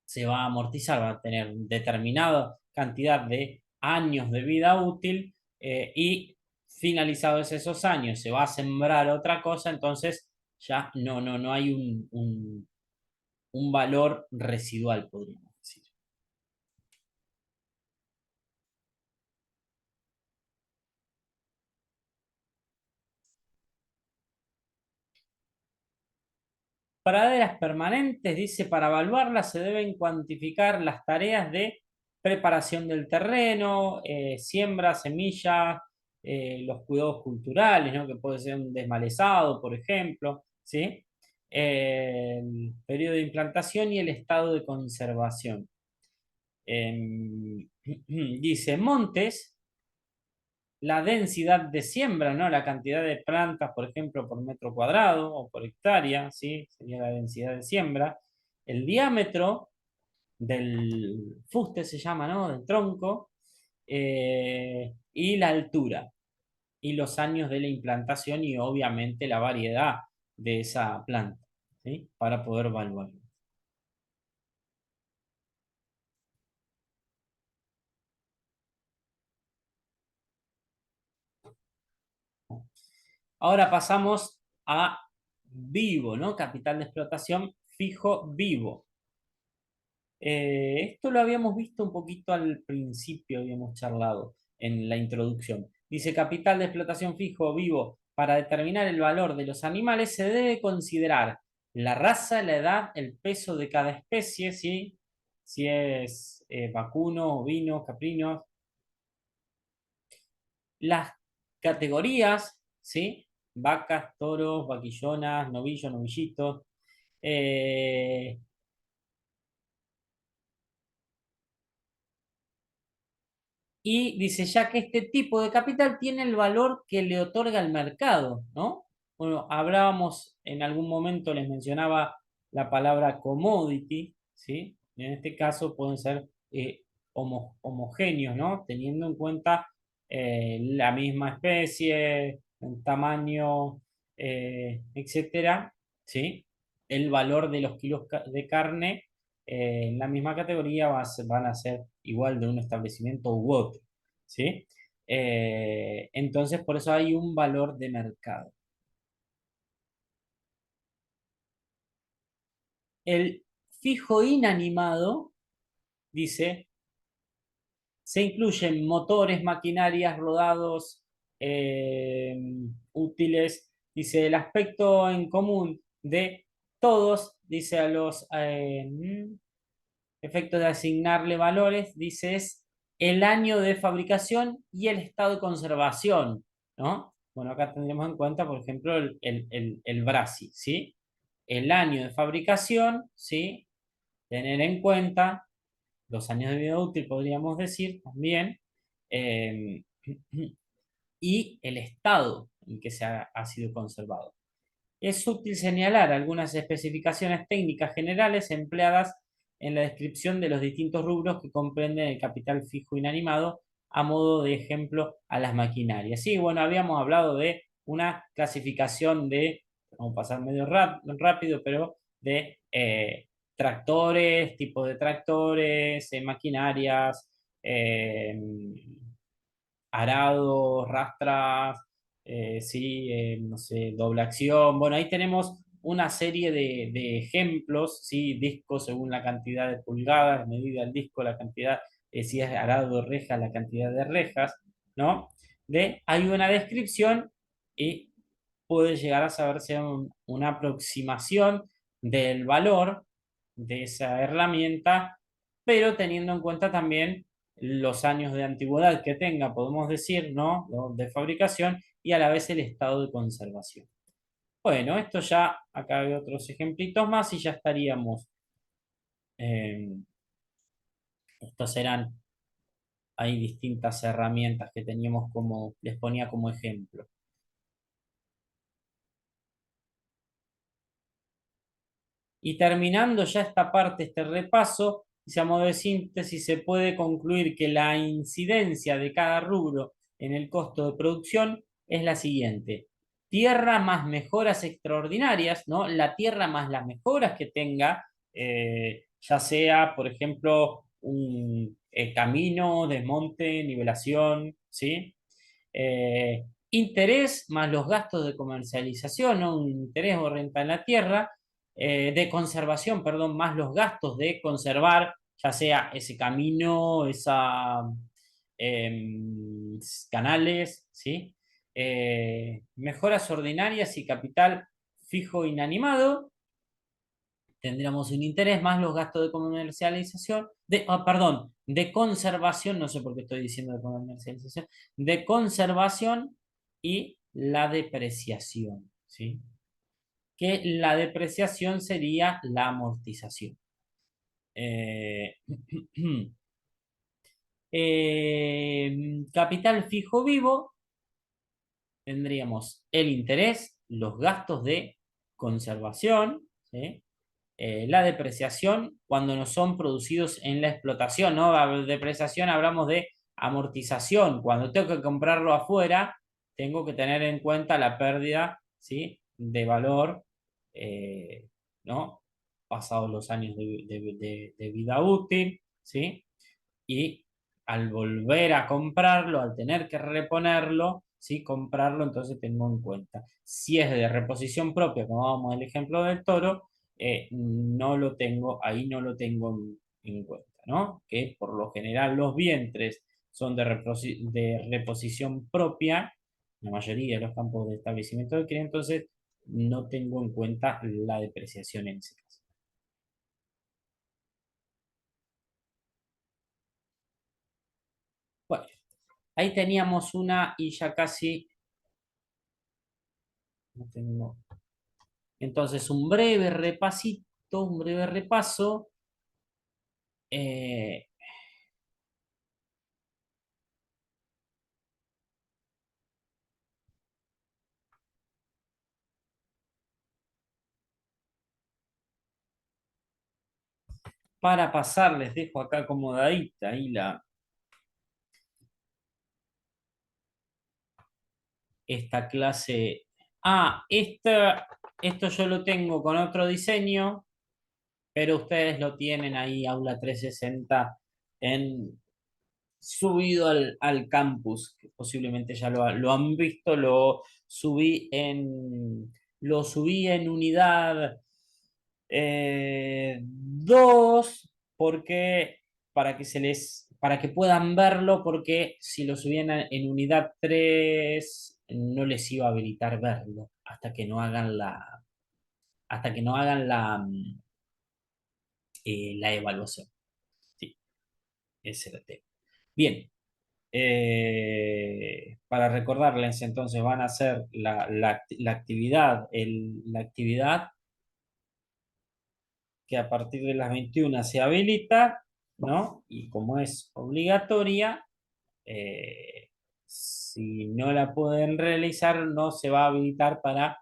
Se va a amortizar, va a tener determinada cantidad de años de vida útil, y finalizados esos años se va a sembrar otra cosa, entonces ya no hay un valor residual, podríamos decir. Praderas permanentes, dice, para evaluarlas se deben cuantificar las tareas de preparación del terreno, siembra, semilla, los cuidados culturales, ¿no? Que puede ser un desmalezado, por ejemplo, ¿sí? El periodo de implantación y el estado de conservación. Dice, montes, la densidad de siembra, ¿no? La cantidad de plantas, por ejemplo, por metro cuadrado o por hectárea, ¿sí? Sería la densidad de siembra. El diámetro del fuste se llama, ¿no? Del tronco, y la altura, y los años de la implantación y obviamente la variedad de esa planta, ¿sí? Para poder evaluarlo. Ahora pasamos a vivo, ¿no? Capital de explotación fijo vivo. Esto lo habíamos visto un poquito al principio, habíamos charlado en la introducción. Dice, capital de explotación fijo vivo. Para determinar el valor de los animales se debe considerar la raza, la edad, el peso de cada especie, ¿sí? Si es vacuno, ovino, caprino, las categorías, ¿sí? Vacas, toros, vaquillonas, novillos, novillitos. eh, Y dice, ya que este tipo de capital tiene el valor que le otorga el mercado, ¿no? Bueno, hablábamos, en algún momento les mencionaba la palabra commodity, ¿sí? En este caso pueden ser homogéneos, ¿no? Teniendo en cuenta la misma especie, el tamaño, etcétera, ¿sí? El valor de los kilos de carne en la misma categoría van a ser igual de un establecimiento u otro, ¿sí? Entonces, por eso hay un valor de mercado. El fijo inanimado, dice, se incluyen motores, maquinarias, rodados, eh, útiles, dice, el aspecto en común de todos, dice a los efectos de asignarle valores, dice es el año de fabricación y el estado de conservación, ¿no? Bueno, acá tendremos en cuenta, por ejemplo, el Brasi, ¿sí? El año de fabricación, ¿sí? Tener en cuenta los años de vida útil, podríamos decir también, eh, y el estado en que ha sido conservado. Es útil señalar algunas especificaciones técnicas generales empleadas en la descripción de los distintos rubros que comprenden el capital fijo inanimado, a modo de ejemplo a las maquinarias. Sí, bueno, habíamos hablado de una clasificación de, vamos a pasar medio rápido, pero de tractores, tipos de tractores, maquinarias, eh, arados, rastras, sí, no sé, doble acción. Bueno, ahí tenemos una serie de ejemplos, sí, discos según la cantidad de pulgadas, medida el disco, la cantidad, si es arado o reja, la cantidad de rejas, ¿no? Hay una descripción y puede llegar a saberse una aproximación del valor de esa herramienta, pero teniendo en cuenta también los años de antigüedad que tenga, podemos decir, ¿no? De fabricación y a la vez el estado de conservación. Bueno, esto ya, acá hay otros ejemplitos más y ya estaríamos. eh, Estos eran, hay distintas herramientas que teníamos como, les ponía como ejemplo. Y terminando ya esta parte, este repaso, dice, a modo de síntesis, se puede concluir que la incidencia de cada rubro en el costo de producción es la siguiente. Tierra más mejoras extraordinarias, ¿no? La tierra más las mejoras que tenga, ya sea, por ejemplo, un camino, desmonte, nivelación, ¿sí? Interés más los gastos de comercialización, ¿no? Un interés o renta en la tierra, de conservación, perdón, más los gastos de conservar, ya sea ese camino, esa canales, ¿sí? Mejoras ordinarias y capital fijo inanimado, tendríamos un interés más los gastos de comercialización, perdón, de conservación, no sé por qué estoy diciendo de comercialización, de conservación y la depreciación, ¿sí? Que la depreciación sería la amortización. Eh, Capital fijo vivo, tendríamos el interés, los gastos de conservación, ¿sí? La depreciación cuando no son producidos en la explotación, ¿no? La depreciación hablamos de amortización. Cuando tengo que comprarlo afuera, tengo que tener en cuenta la pérdida, ¿sí? De valor, eh, ¿no? Pasados los años de vida útil, ¿sí? Y al volver a comprarlo, al tener que reponerlo, ¿sí? Comprarlo, entonces tengo en cuenta. Si es de reposición propia, como vamos al ejemplo del toro, no lo tengo, ahí no lo tengo en cuenta, ¿no? Que por lo general los vientres son de reposición propia, la mayoría de los campos de establecimiento de cría, entonces no tengo en cuenta la depreciación en ese caso. Bueno, ahí teníamos una y ya casi no tengo. Entonces, un breve repasito, un breve repaso. eh, para pasar, les dejo acá acomodadita ahí esta clase. Esto yo lo tengo con otro diseño, pero ustedes lo tienen ahí, Aula 360, en, subido al campus, que posiblemente ya lo han visto, lo subí en unidad 2, porque para que puedan verlo, porque si lo subían en unidad 3 no les iba a habilitar verlo hasta que no hagan la evaluación. Sí, ese era el tema. Bien, para recordarles, entonces van a hacer la actividad, la actividad que a partir de las 21 se habilita, ¿no? Y como es obligatoria, si no la pueden realizar, no se va a habilitar para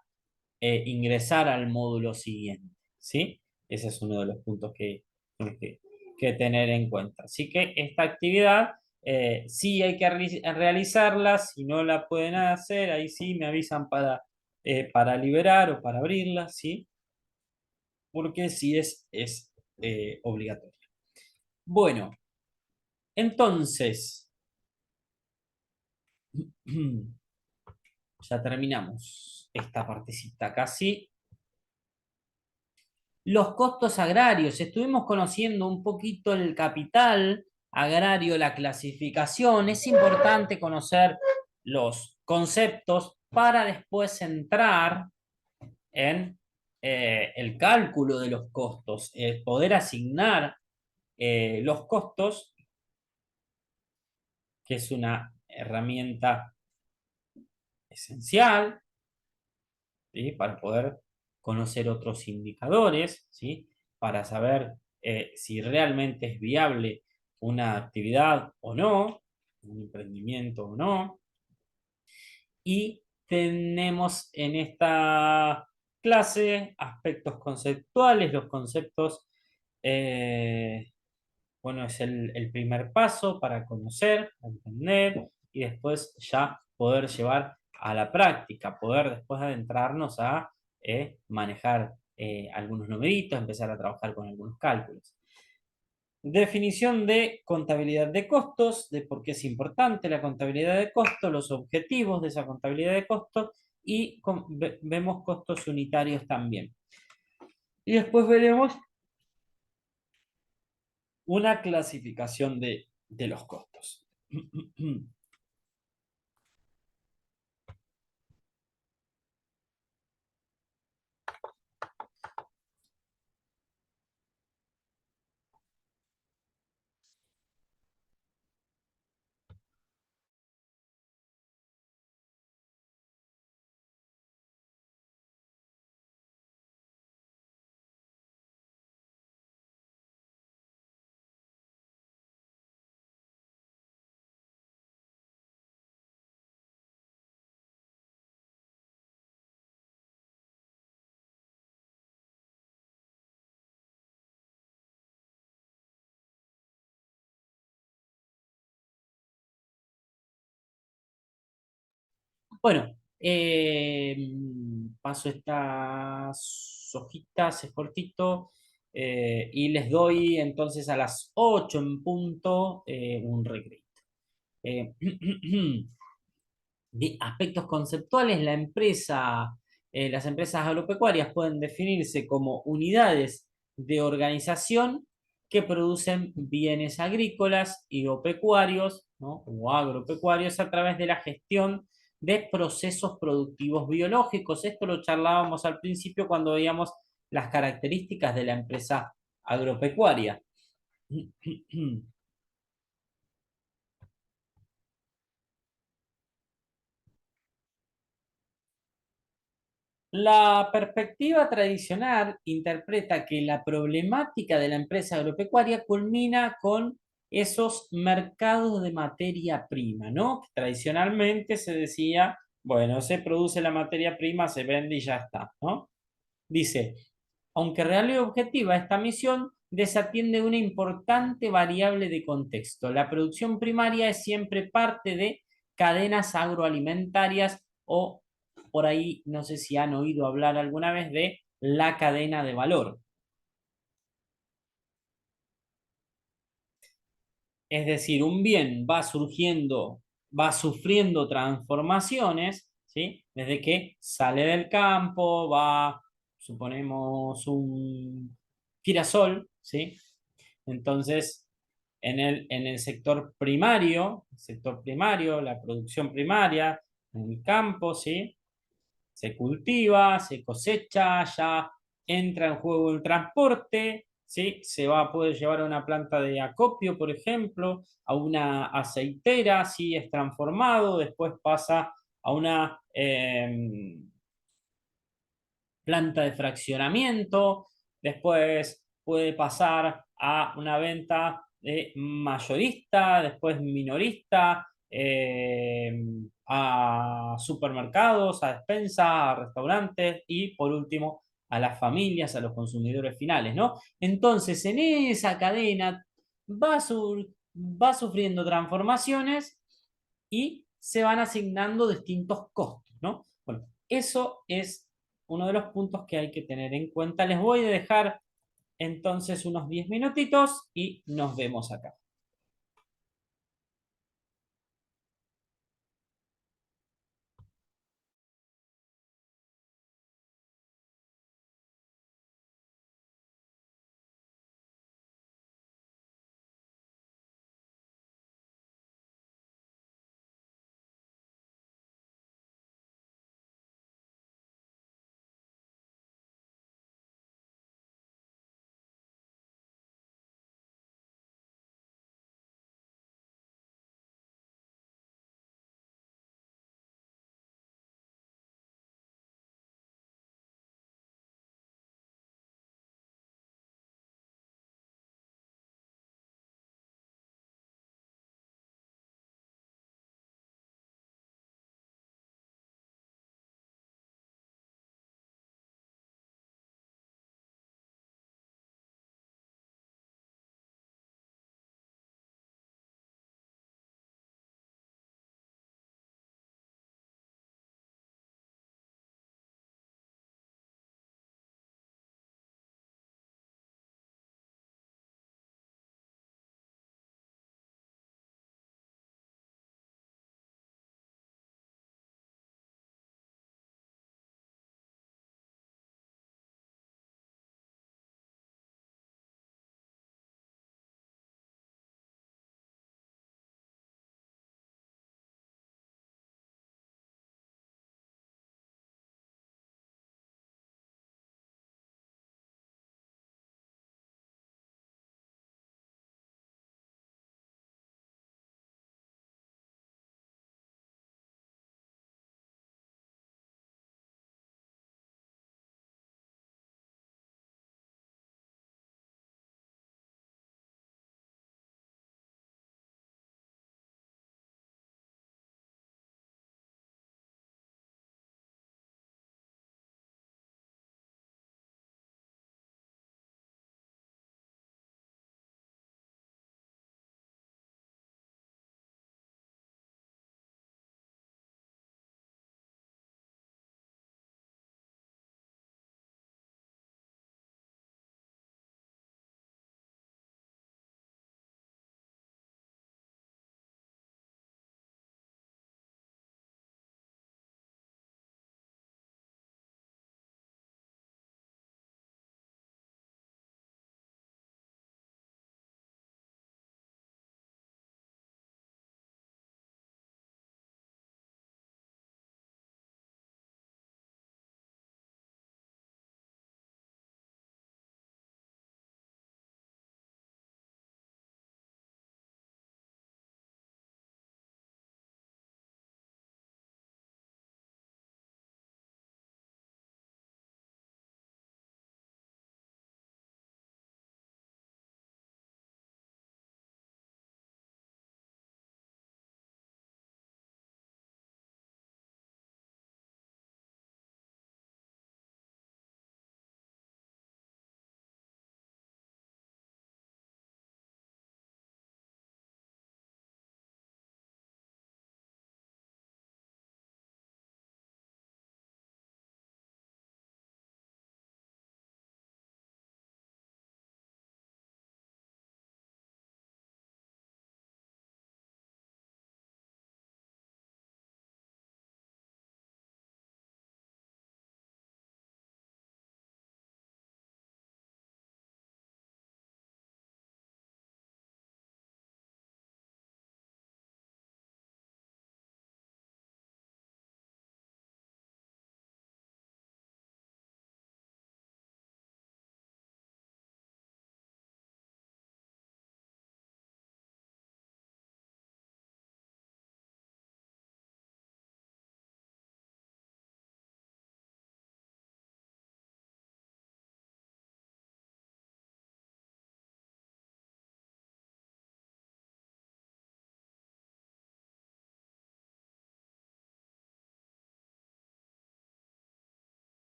ingresar al módulo siguiente, ¿sí? Ese es uno de los puntos que, que tener en cuenta. Así que esta actividad sí hay que realizarla, si no la pueden hacer, ahí sí me avisan para liberar o para abrirla, ¿sí? Porque sí es obligatorio. Bueno, entonces, ya terminamos esta partecita casi. Los costos agrarios. Estuvimos conociendo un poquito el capital agrario, la clasificación. Es importante conocer los conceptos para después entrar en el cálculo de los costos, poder asignar los costos, que es una herramienta esencial, ¿sí? Para poder conocer otros indicadores, ¿sí? Para saber si realmente es viable una actividad o no, un emprendimiento o no. Y tenemos en esta clase aspectos conceptuales, los conceptos, bueno, es el primer paso para conocer, entender y después ya poder llevar a la práctica, poder después adentrarnos a manejar algunos numeritos, empezar a trabajar con algunos cálculos. Definición de contabilidad de costos, de por qué es importante la contabilidad de costos, los objetivos de esa contabilidad de costos y vemos costos unitarios también. Y después veremos una clasificación de los costos. Bueno, paso estas hojitas, es cortito, y les doy entonces a las 8 en punto un recreo. Eh, aspectos conceptuales, las empresas agropecuarias pueden definirse como unidades de organización que producen bienes agrícolas y o pecuarios, ¿no? O agropecuarios a través de la gestión de procesos productivos biológicos. Esto lo charlábamos al principio cuando veíamos las características de la empresa agropecuaria. La perspectiva tradicional interpreta que la problemática de la empresa agropecuaria culmina con esos mercados de materia prima, ¿no? Tradicionalmente se decía, bueno, se produce la materia prima, se vende y ya está, ¿no? Dice, aunque real y objetiva, esta misión desatiende una importante variable de contexto. La producción primaria es siempre parte de cadenas agroalimentarias o por ahí, no sé si han oído hablar alguna vez de la cadena de valor. Es decir, un bien va surgiendo, va sufriendo transformaciones, ¿sí? Desde que sale del campo, suponemos, un girasol, ¿sí? Entonces, en el sector primario, la producción primaria, en el campo, ¿sí? Se cultiva, se cosecha, ya entra en juego el transporte, ¿sí? Se va a poder llevar a una planta de acopio, por ejemplo, a una aceitera, ¿sí? Es transformado, después pasa a una planta de fraccionamiento, después puede pasar a una venta de mayorista, después minorista, a supermercados, a despensas, a restaurantes y por último a las familias, a los consumidores finales, ¿no? Entonces, en esa cadena va sufriendo transformaciones y se van asignando distintos costos, ¿no? Bueno, eso es uno de los puntos que hay que tener en cuenta. Les voy a dejar entonces unos 10 minutitos y nos vemos acá.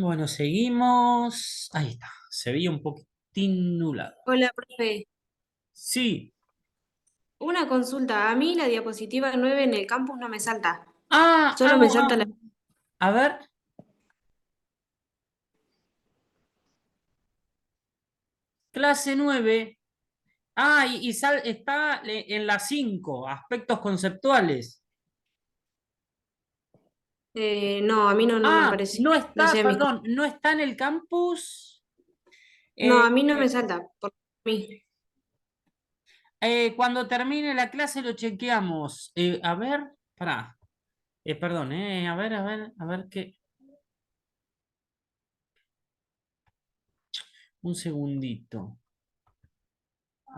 Bueno, seguimos. Ahí está. Se veía un poquitín nublado. Hola, profe. Sí. Una consulta. A mí la diapositiva 9 en el campus no me salta. Ah, Solo ah, me salta ah. la... A ver. Clase 9. Ah, está en la 5 aspectos conceptuales. No, a mí no me Ah, aparece. no No está, sé, perdón, no está en el campus. no, Eh, a mí no me salta. Por mí. cuando termine la clase lo chequeamos. A ver, pará. Perdón, a ver qué. Un segundito.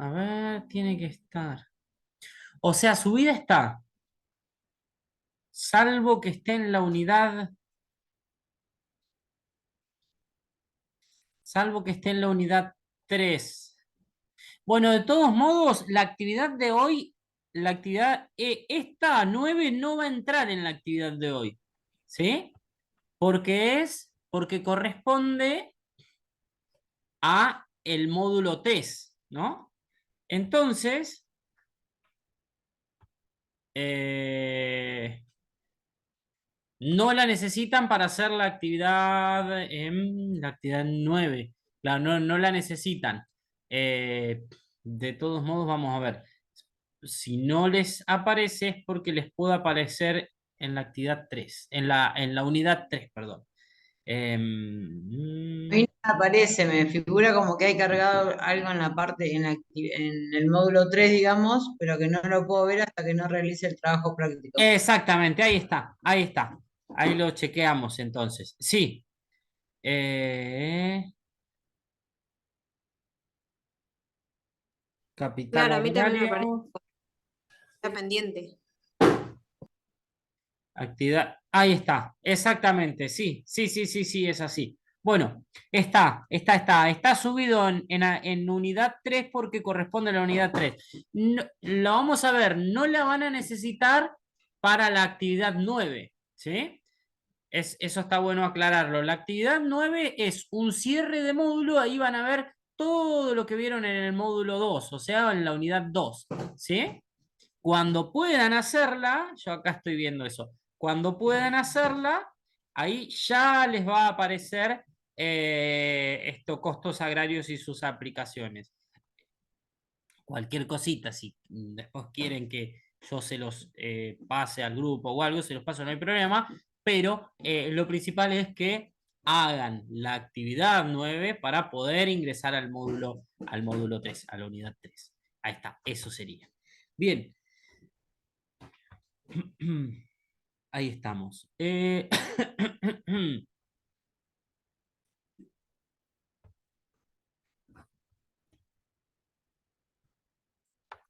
A ver, tiene que estar. O sea, su vida está, salvo que esté en la unidad, salvo que esté en la unidad 3. Bueno, de todos modos, la actividad de hoy, la actividad, esta 9 no va a entrar en la actividad de hoy. ¿Sí? Porque corresponde a el módulo test, ¿no? Entonces, eh, no la necesitan para hacer la actividad 9. Claro, no, no la necesitan. Eh, de todos modos, vamos a ver. Si no les aparece es porque les puede aparecer en la actividad 3, en la unidad 3, perdón. A mí no me aparece, me figura como que hay cargado algo en la parte, en el módulo 3 digamos, pero que no lo puedo ver hasta que no realice el trabajo práctico. Exactamente, ahí está, ahí está. Ahí lo chequeamos entonces. Sí. Eh, capital Claro, a mí también me aparece. agrario. Está pendiente. Actividad, ahí está, exactamente, sí, sí, sí, sí, sí, es así. Bueno, está subido en unidad 3 porque corresponde a la unidad 3. Lo vamos a ver, no la van a necesitar para la actividad 9, ¿sí? Eso está bueno aclararlo. La actividad 9 es un cierre de módulo, ahí van a ver todo lo que vieron en el módulo 2, o sea, en la unidad 2, ¿sí? Cuando puedan hacerla, yo acá estoy viendo eso, cuando puedan hacerla, ahí ya les va a aparecer estos costos agrarios y sus aplicaciones. Cualquier cosita, si después quieren que yo se los pase al grupo o algo, se los paso, no hay problema, pero lo principal es que hagan la actividad 9 para poder ingresar al módulo 3, a la unidad 3. Ahí está, eso sería. Bien. Ahí estamos.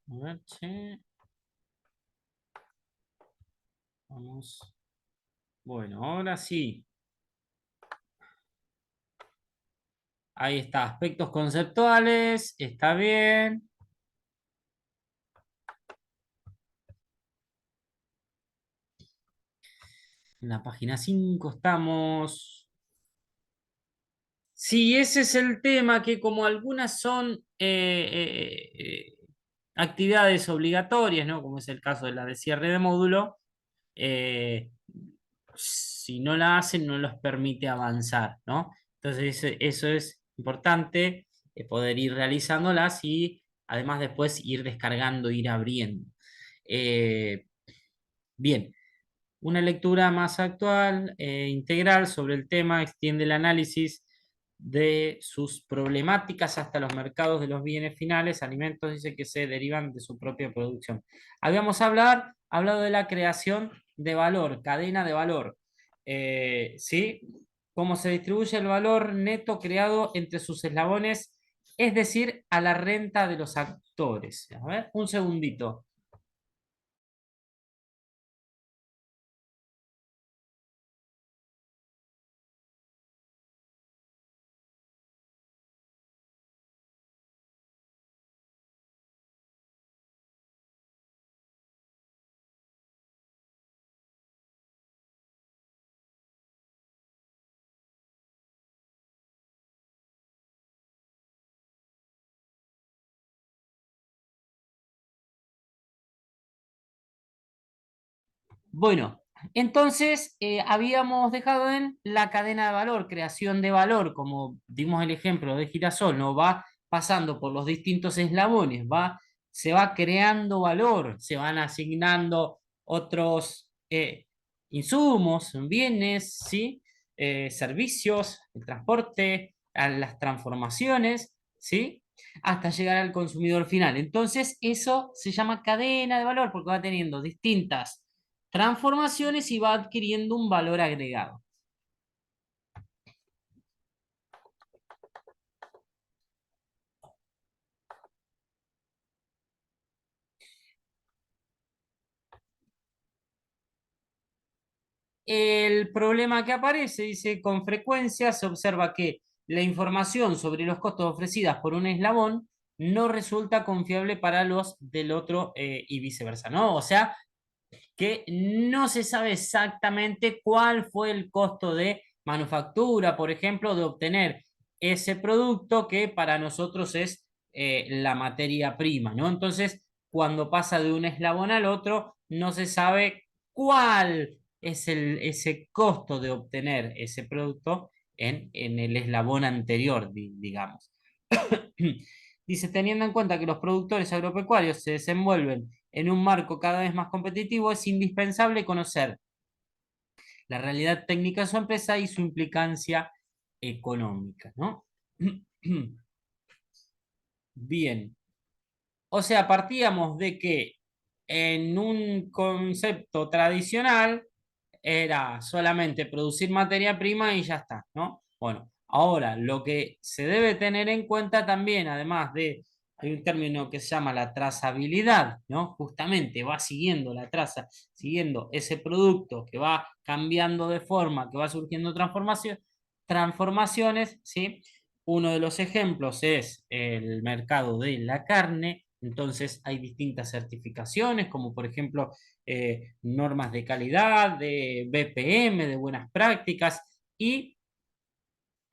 A ver, che. Vamos. Bueno, ahora sí. Ahí está. Aspectos conceptuales. Está bien. En la página 5 estamos. Sí, ese es el tema, que como algunas son actividades obligatorias, ¿no? Como es el caso de la de cierre de módulo, eh, si no la hacen, no los permite avanzar, ¿no? Entonces, eso es importante, poder ir realizándolas y además después ir descargando, ir abriendo. Eh, bien, una lectura más actual, integral sobre el tema, extiende el análisis de sus problemáticas hasta los mercados de los bienes finales, alimentos, dice que se derivan de su propia producción. Habíamos hablado de la creación de valor, cadena de valor. ¿Sí? Cómo se distribuye el valor neto creado entre sus eslabones, es decir, a la renta de los actores. A ver, un segundito. Bueno, entonces habíamos dejado en la cadena de valor, creación de valor, como dimos el ejemplo de girasol, ¿no? Va pasando por los distintos eslabones, se va creando valor, se van asignando otros insumos, bienes, ¿sí? Servicios, el transporte, a las transformaciones, ¿sí? Hasta llegar al consumidor final. Entonces, eso se llama cadena de valor porque va teniendo distintas transformaciones y va adquiriendo un valor agregado. El problema que aparece, dice, con frecuencia se observa que la información sobre los costos ofrecidas por un eslabón no resulta confiable para los del otro y viceversa, ¿no? O sea, que no se sabe exactamente cuál fue el costo de manufactura, por ejemplo, de obtener ese producto que para nosotros es la materia prima, ¿no? Entonces, cuando pasa de un eslabón al otro, no se sabe cuál es ese costo de obtener ese producto en el eslabón anterior, digamos. Dice, teniendo en cuenta que los productores agropecuarios se desenvuelven en un marco cada vez más competitivo, es indispensable conocer la realidad técnica de su empresa y su implicancia económica, ¿no? Bien, o sea, partíamos de que en un concepto tradicional era solamente producir materia prima y ya está, ¿no? Bueno, ahora lo que se debe tener en cuenta también, además de, hay un término que se llama la trazabilidad, ¿no? Justamente va siguiendo la traza, siguiendo ese producto que va cambiando de forma, que va surgiendo transformaciones, ¿sí? Uno de los ejemplos es el mercado de la carne. Entonces hay distintas certificaciones, como por ejemplo normas de calidad, de BPM, de buenas prácticas, y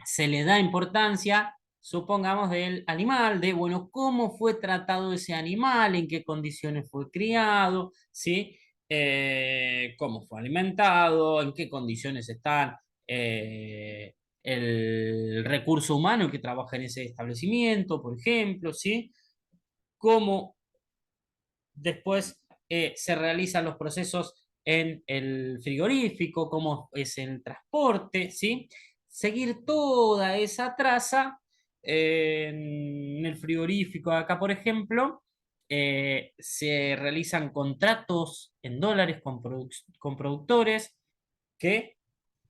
se le da importancia, supongamos, del animal, de, bueno, cómo fue tratado ese animal, en qué condiciones fue criado, ¿sí? Cómo fue alimentado, en qué condiciones están el recurso humano que trabaja en ese establecimiento, por ejemplo, ¿sí? Cómo después se realizan los procesos en el frigorífico, cómo es el transporte, ¿sí? Seguir toda esa traza en el frigorífico acá, por ejemplo, se realizan contratos en dólares con productores que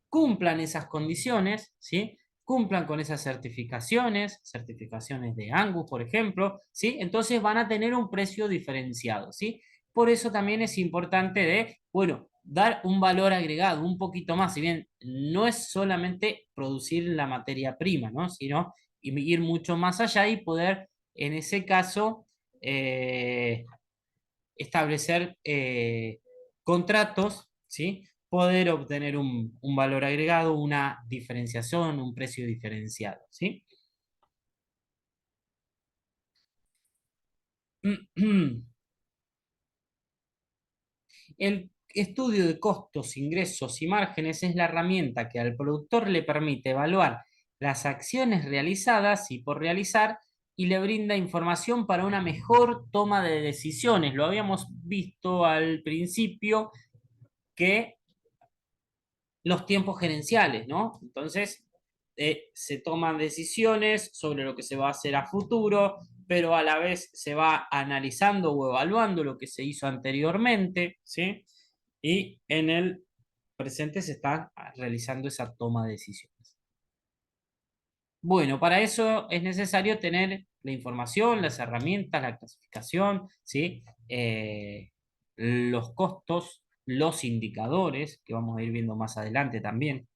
cumplan esas condiciones, ¿sí? Cumplan con esas certificaciones de Angus, por ejemplo, ¿sí? Entonces van a tener un precio diferenciado, ¿sí? Por eso también es importante de, bueno, dar un valor agregado un poquito más, si bien no es solamente producir la materia prima, ¿no? Sino ir mucho más allá y poder, en ese caso, establecer contratos, ¿sí? Poder obtener un valor agregado, una diferenciación, un precio diferenciado, ¿sí? El estudio de costos, ingresos y márgenes es la herramienta que al productor le permite evaluar las acciones realizadas y por realizar y le brinda información para una mejor toma de decisiones. Lo habíamos visto al principio que los tiempos gerenciales, ¿no? Entonces, se toman decisiones sobre lo que se va a hacer a futuro, pero a la vez se va analizando o evaluando lo que se hizo anteriormente, ¿sí? Y en el presente se está realizando esa toma de decisiones. Bueno, para eso es necesario tener la información, las herramientas, la clasificación, ¿sí? Los costos, los indicadores, que vamos a ir viendo más adelante también.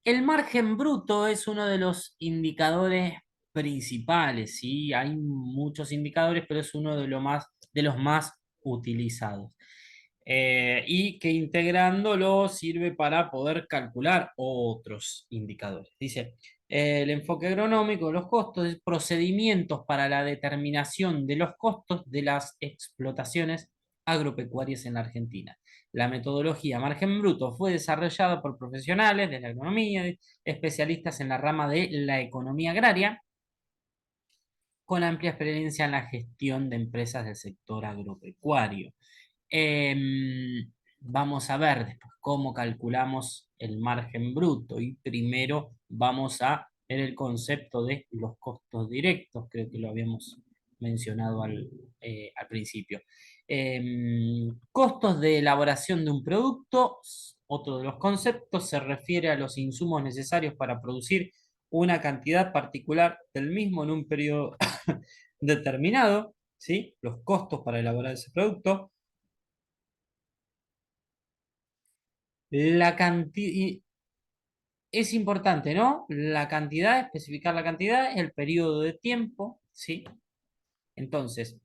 El margen bruto es uno de los indicadores principales, ¿sí? Hay muchos indicadores, pero es uno de los más utilizados. Y que integrándolo sirve para poder calcular otros indicadores. Dice, el enfoque agronómico de los costos es procedimientos para la determinación de los costos de las explotaciones agropecuarias en la Argentina. La metodología margen bruto fue desarrollada por profesionales de la economía, especialistas en la rama de la economía agraria, con amplia experiencia en la gestión de empresas del sector agropecuario. Vamos a ver después cómo calculamos el margen bruto y primero vamos a ver el concepto de los costos directos, creo que lo habíamos mencionado al principio. Costos de elaboración de un producto, otro de los conceptos, se refiere a los insumos necesarios para producir una cantidad particular del mismo en un periodo determinado, ¿sí? Los costos para elaborar ese producto. La cantidad es importante, ¿no? La cantidad, especificar la cantidad, el periodo de tiempo, ¿sí? Entonces,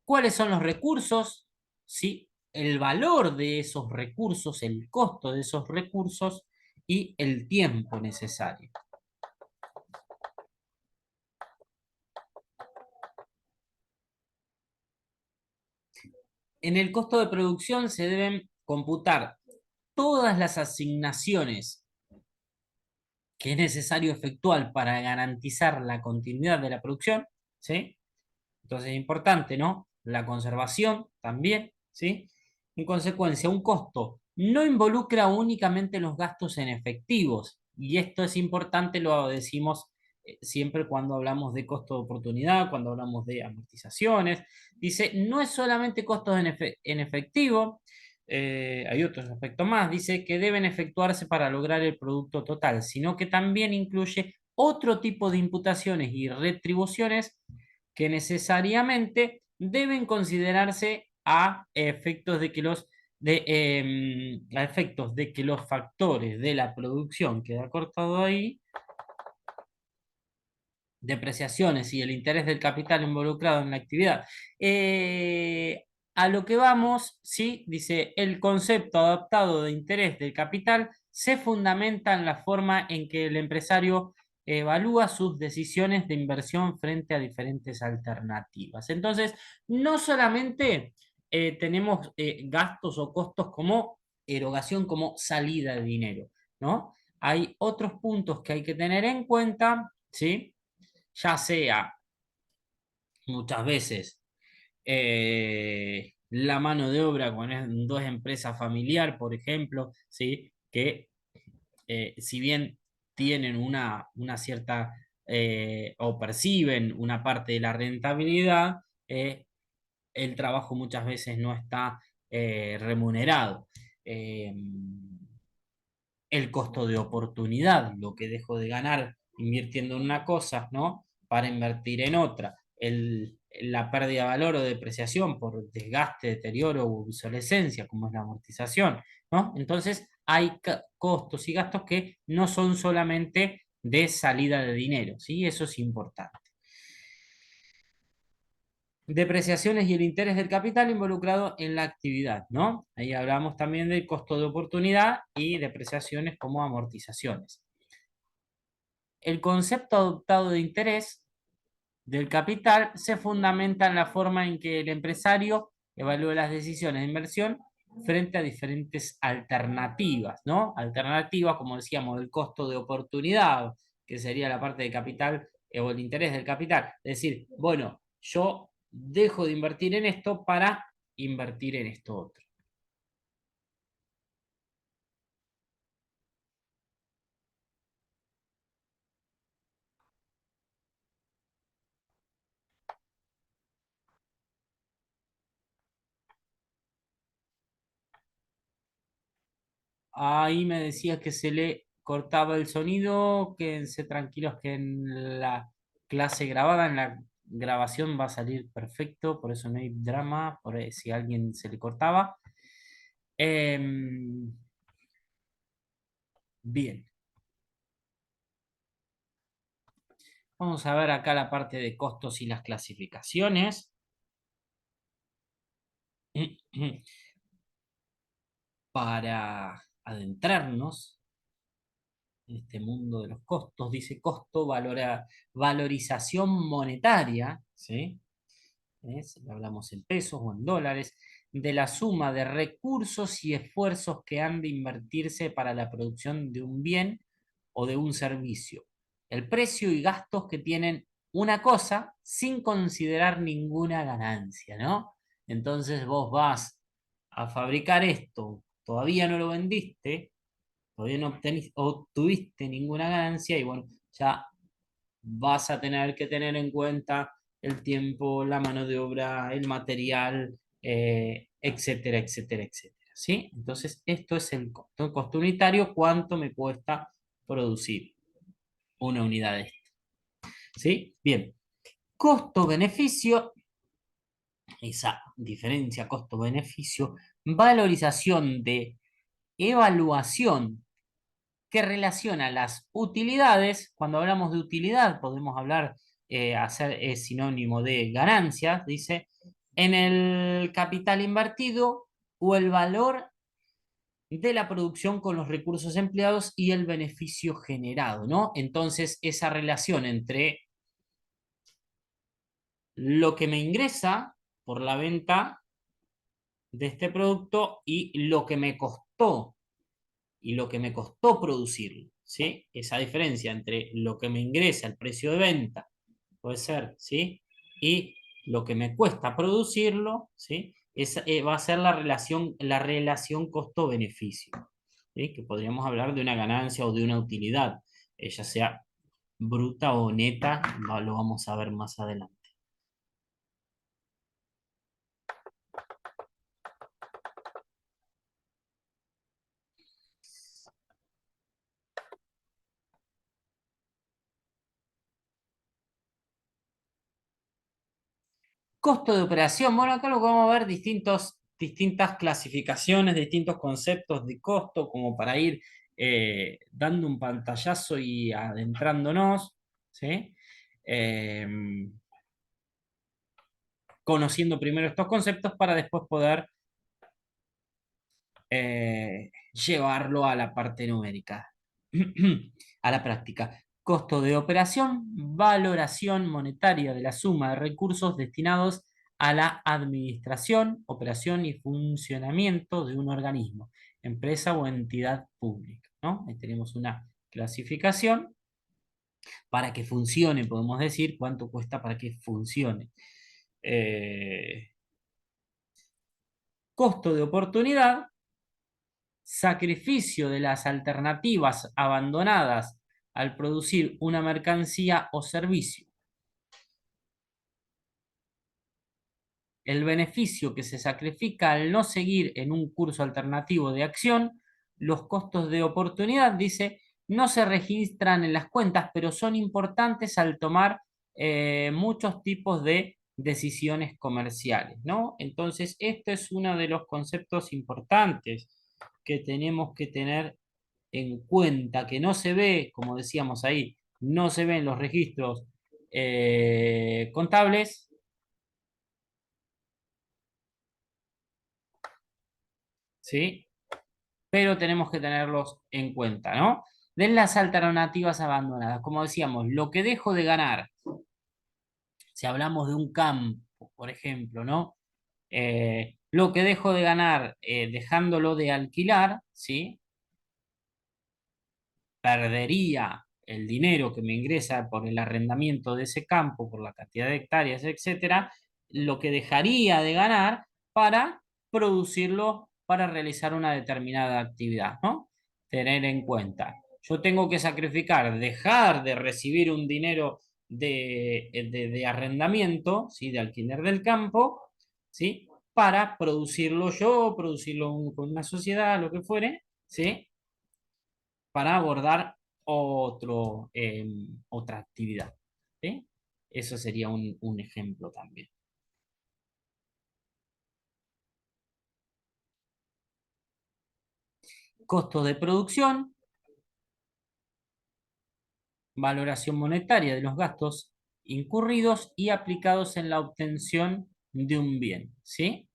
¿cuáles son los recursos? ¿Sí? El valor de esos recursos, el costo de esos recursos y el tiempo necesario. En el costo de producción se deben computar todas las asignaciones que es necesario efectuar para garantizar la continuidad de la producción, ¿sí? Entonces es importante, ¿no? La conservación también, ¿sí? En consecuencia, un costo no involucra únicamente los gastos en efectivos, y esto es importante, lo decimos siempre cuando hablamos de costo de oportunidad, cuando hablamos de amortizaciones. Dice, no es solamente costos en efectivo, hay otros aspectos más, dice que deben efectuarse para lograr el producto total, sino que también incluye otro tipo de imputaciones y retribuciones que necesariamente deben considerarse a efectos de que a efectos de que los factores de la producción, queda cortado ahí, depreciaciones y el interés del capital involucrado en la actividad. A lo que vamos, ¿sí? Dice, el concepto adaptado de interés del capital se fundamenta en la forma en que el empresario evalúa sus decisiones de inversión frente a diferentes alternativas. Entonces, no solamente tenemos gastos o costos como erogación, como salida de dinero, ¿no? Hay otros puntos que hay que tener en cuenta, ¿sí? Ya sea muchas veces la mano de obra cuando es dos empresas familiar, por ejemplo, ¿sí? Que si bien tienen una cierta o perciben una parte de la rentabilidad, el trabajo muchas veces no está remunerado. Eh, el costo de oportunidad, lo que dejo de ganar invirtiendo en una cosa, ¿no? Para invertir en otra. La pérdida de valor o depreciación por desgaste, deterioro o obsolescencia, como es la amortización, ¿no? Entonces hay costos y gastos que no son solamente de salida de dinero, ¿sí? Eso es importante. Depreciaciones y el interés del capital involucrado en la actividad, ¿no? Ahí hablamos también del costo de oportunidad y depreciaciones como amortizaciones. El concepto adoptado de interés del capital se fundamenta en la forma en que el empresario evalúa las decisiones de inversión frente a diferentes alternativas, ¿no? Alternativas, como decíamos, el costo de oportunidad, que sería la parte de capital o el interés del capital. Es decir, bueno, yo dejo de invertir en esto para invertir en esto otro. Ahí me decías que se le cortaba el sonido, quédense tranquilos que en la clase grabada, en la grabación va a salir perfecto, por eso no hay drama, por ahí, si a alguien se le cortaba. Em, Bien. Vamos a ver acá la parte de costos y las clasificaciones. Para adentrarnos en este mundo de los costos, dice costo, valorización monetaria, ¿sí? Si lo hablamos en pesos o en dólares, de la suma de recursos y esfuerzos que han de invertirse para la producción de un bien o de un servicio. El precio y gastos que tienen una cosa sin considerar ninguna ganancia, ¿no? Entonces vos vas a fabricar esto, todavía no lo vendiste, todavía no obtuviste ninguna ganancia y bueno, ya vas a tener que tener en cuenta el tiempo, la mano de obra, el material, etcétera, etcétera, etcétera. ¿Sí? Entonces, esto es el costo unitario, cuánto me cuesta producir una unidad de esto. ¿Sí? Bien. Costo-beneficio, esa diferencia costo-beneficio, valorización de evaluación que relaciona las utilidades. Cuando hablamos de utilidad, podemos hablar, hacer es sinónimo de ganancias, dice, en el capital invertido o el valor de la producción con los recursos empleados y el beneficio generado, ¿no? Entonces, esa relación entre lo que me ingresa por la venta de este producto y lo que me costó producirlo, ¿sí? Esa diferencia entre lo que me ingresa, el precio de venta, puede ser, ¿sí? Y lo que me cuesta producirlo, ¿sí? Va a ser la relación costo-beneficio, ¿sí? Que podríamos hablar de una ganancia o de una utilidad, ya sea bruta o neta, lo vamos a ver más adelante. Costo de operación. Bueno, acá lo vamos a ver distintas clasificaciones, distintos conceptos de costo, como para ir dando un pantallazo y adentrándonos, ¿sí? Eh, Conociendo primero estos conceptos para después poder llevarlo a la parte numérica, a la práctica. Costo de operación, valoración monetaria de la suma de recursos destinados a la administración, operación y funcionamiento de un organismo, empresa o entidad pública, ¿no? Ahí tenemos una clasificación. Para que funcione, podemos decir cuánto cuesta para que funcione. Costo de oportunidad, sacrificio de las alternativas abandonadas al producir una mercancía o servicio. El beneficio que se sacrifica al no seguir en un curso alternativo de acción. Los costos de oportunidad, dice, no se registran en las cuentas, pero son importantes al tomar muchos tipos de decisiones comerciales, ¿no? Entonces, este es uno de los conceptos importantes que tenemos que tener en cuenta, que no se ve, como decíamos ahí, no se ve en los registros contables, ¿sí? Pero tenemos que tenerlos en cuenta, ¿no? De las alternativas abandonadas, como decíamos, lo que dejo de ganar, si hablamos de un campo, por ejemplo, ¿no? Lo que dejo de ganar dejándolo de alquilar, ¿sí? Perdería el dinero que me ingresa por el arrendamiento de ese campo, por la cantidad de hectáreas, etcétera, lo que dejaría de ganar para producirlo, para realizar una determinada actividad, ¿no? Tener en cuenta. Yo tengo que sacrificar, dejar de recibir un dinero de arrendamiento, ¿sí? De alquiler del campo, ¿sí? Para producirlo yo, producirlo con una sociedad, lo que fuere, ¿sí? Para abordar otra actividad, ¿sí? Eso sería un ejemplo también. Costo de producción, valoración monetaria de los gastos incurridos y aplicados en la obtención de un bien, ¿sí?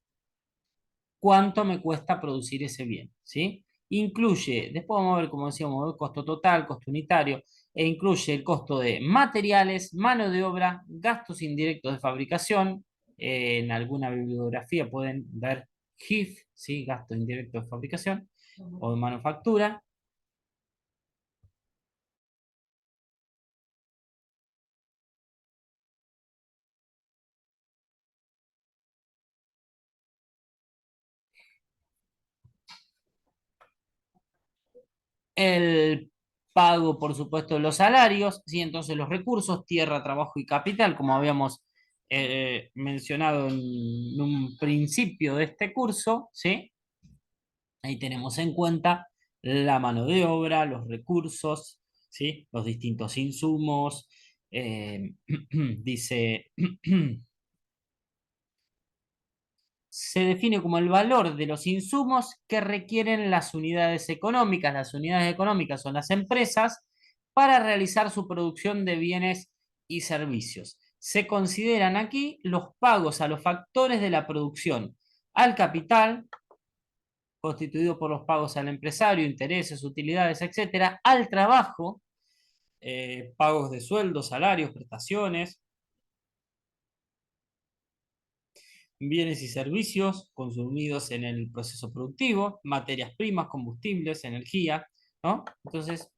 ¿Cuánto me cuesta producir ese bien? ¿Sí? Incluye, después vamos a ver, como decíamos, el costo total, costo unitario, e incluye el costo de materiales, mano de obra, gastos indirectos de fabricación. En alguna bibliografía pueden ver GIF, ¿sí? Gastos indirectos de fabricación o de manufactura. El pago, por supuesto, de los salarios, ¿sí? Entonces los recursos, tierra, trabajo y capital, como habíamos mencionado en un principio de este curso, ¿sí? Ahí tenemos en cuenta la mano de obra, los recursos, ¿sí? Los distintos insumos. Dice, se define como el valor de los insumos que requieren las unidades económicas. Las unidades económicas son las empresas para realizar su producción de bienes y servicios. Se consideran aquí los pagos a los factores de la producción, al capital, constituido por los pagos al empresario, intereses, utilidades, etcétera, al trabajo, pagos de sueldos, salarios, prestaciones, bienes y servicios consumidos en el proceso productivo, materias primas, combustibles, energía, ¿no? Entonces,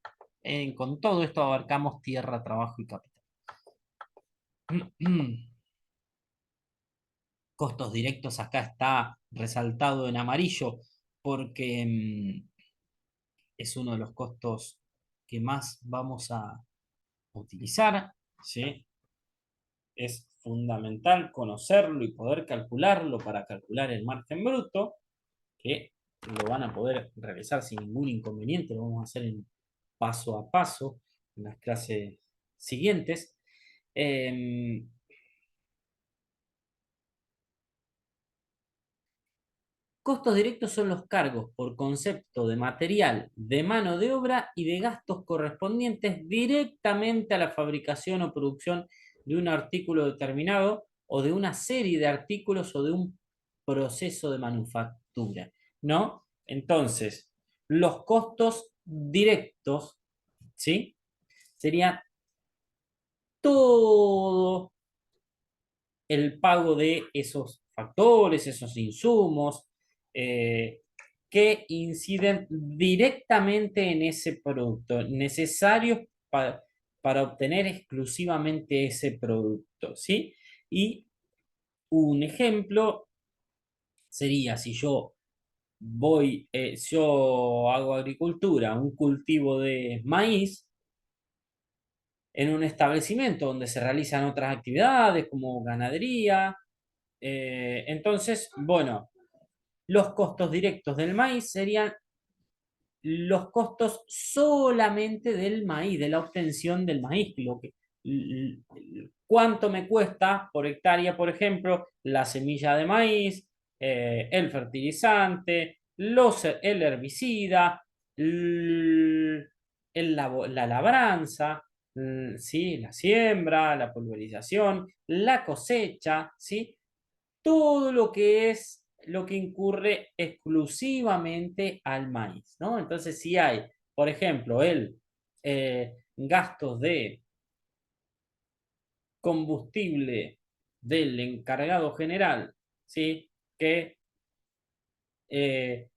con todo esto abarcamos tierra, trabajo y capital. Costos directos acá está resaltado en amarillo porque es uno de los costos que más vamos a utilizar, ¿sí? Es fundamental conocerlo y poder calcularlo para calcular el margen bruto, que lo van a poder realizar sin ningún inconveniente, lo vamos a hacer en paso a paso en las clases siguientes. Eh, Costos directos son los cargos por concepto de material, de mano de obra y de gastos correspondientes directamente a la fabricación o producción de un artículo determinado o de una serie de artículos o de un proceso de manufactura, ¿no? Entonces, los costos directos, ¿sí? Sería todo el pago de esos factores, esos insumos, eh, que inciden directamente en ese producto, necesarios para obtener exclusivamente ese producto, ¿sí? Y un ejemplo sería si yo hago agricultura, un cultivo de maíz, en un establecimiento donde se realizan otras actividades como ganadería. Entonces, bueno, los costos directos del maíz serían los costos solamente del maíz, de la obtención del maíz, cuánto me cuesta por hectárea, por ejemplo, la semilla de maíz, el fertilizante, el herbicida, la labranza, ¿sí? La siembra, la pulverización, la cosecha, ¿sí? Todo lo que es lo que incurre exclusivamente al maíz, ¿no? Entonces, si hay, por ejemplo, gastos de combustible del encargado general, ¿sí? Que se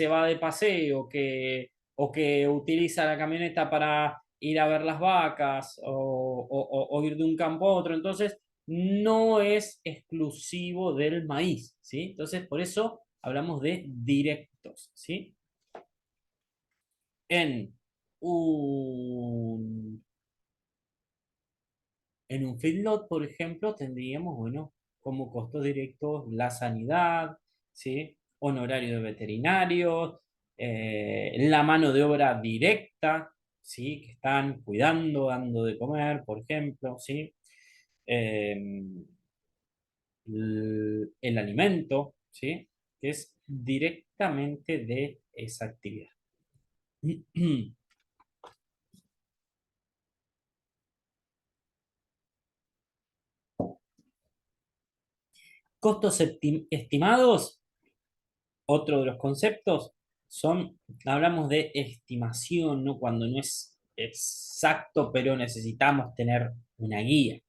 va de paseo, o que utiliza la camioneta para ir a ver las vacas o ir de un campo a otro. Entonces, no es exclusivo del maíz, ¿sí? Entonces, por eso hablamos de directos, ¿sí? En un En un feedlot, por ejemplo, tendríamos, bueno, como costos directos la sanidad, ¿sí? Honorario de veterinarios, la mano de obra directa, ¿sí? Que están cuidando, dando de comer, por ejemplo, ¿sí? Eh, el alimento, ¿sí? Que es directamente de esa actividad. Costos estimados, otro de los conceptos, hablamos de estimación, ¿no? Cuando no es exacto, pero necesitamos tener una guía.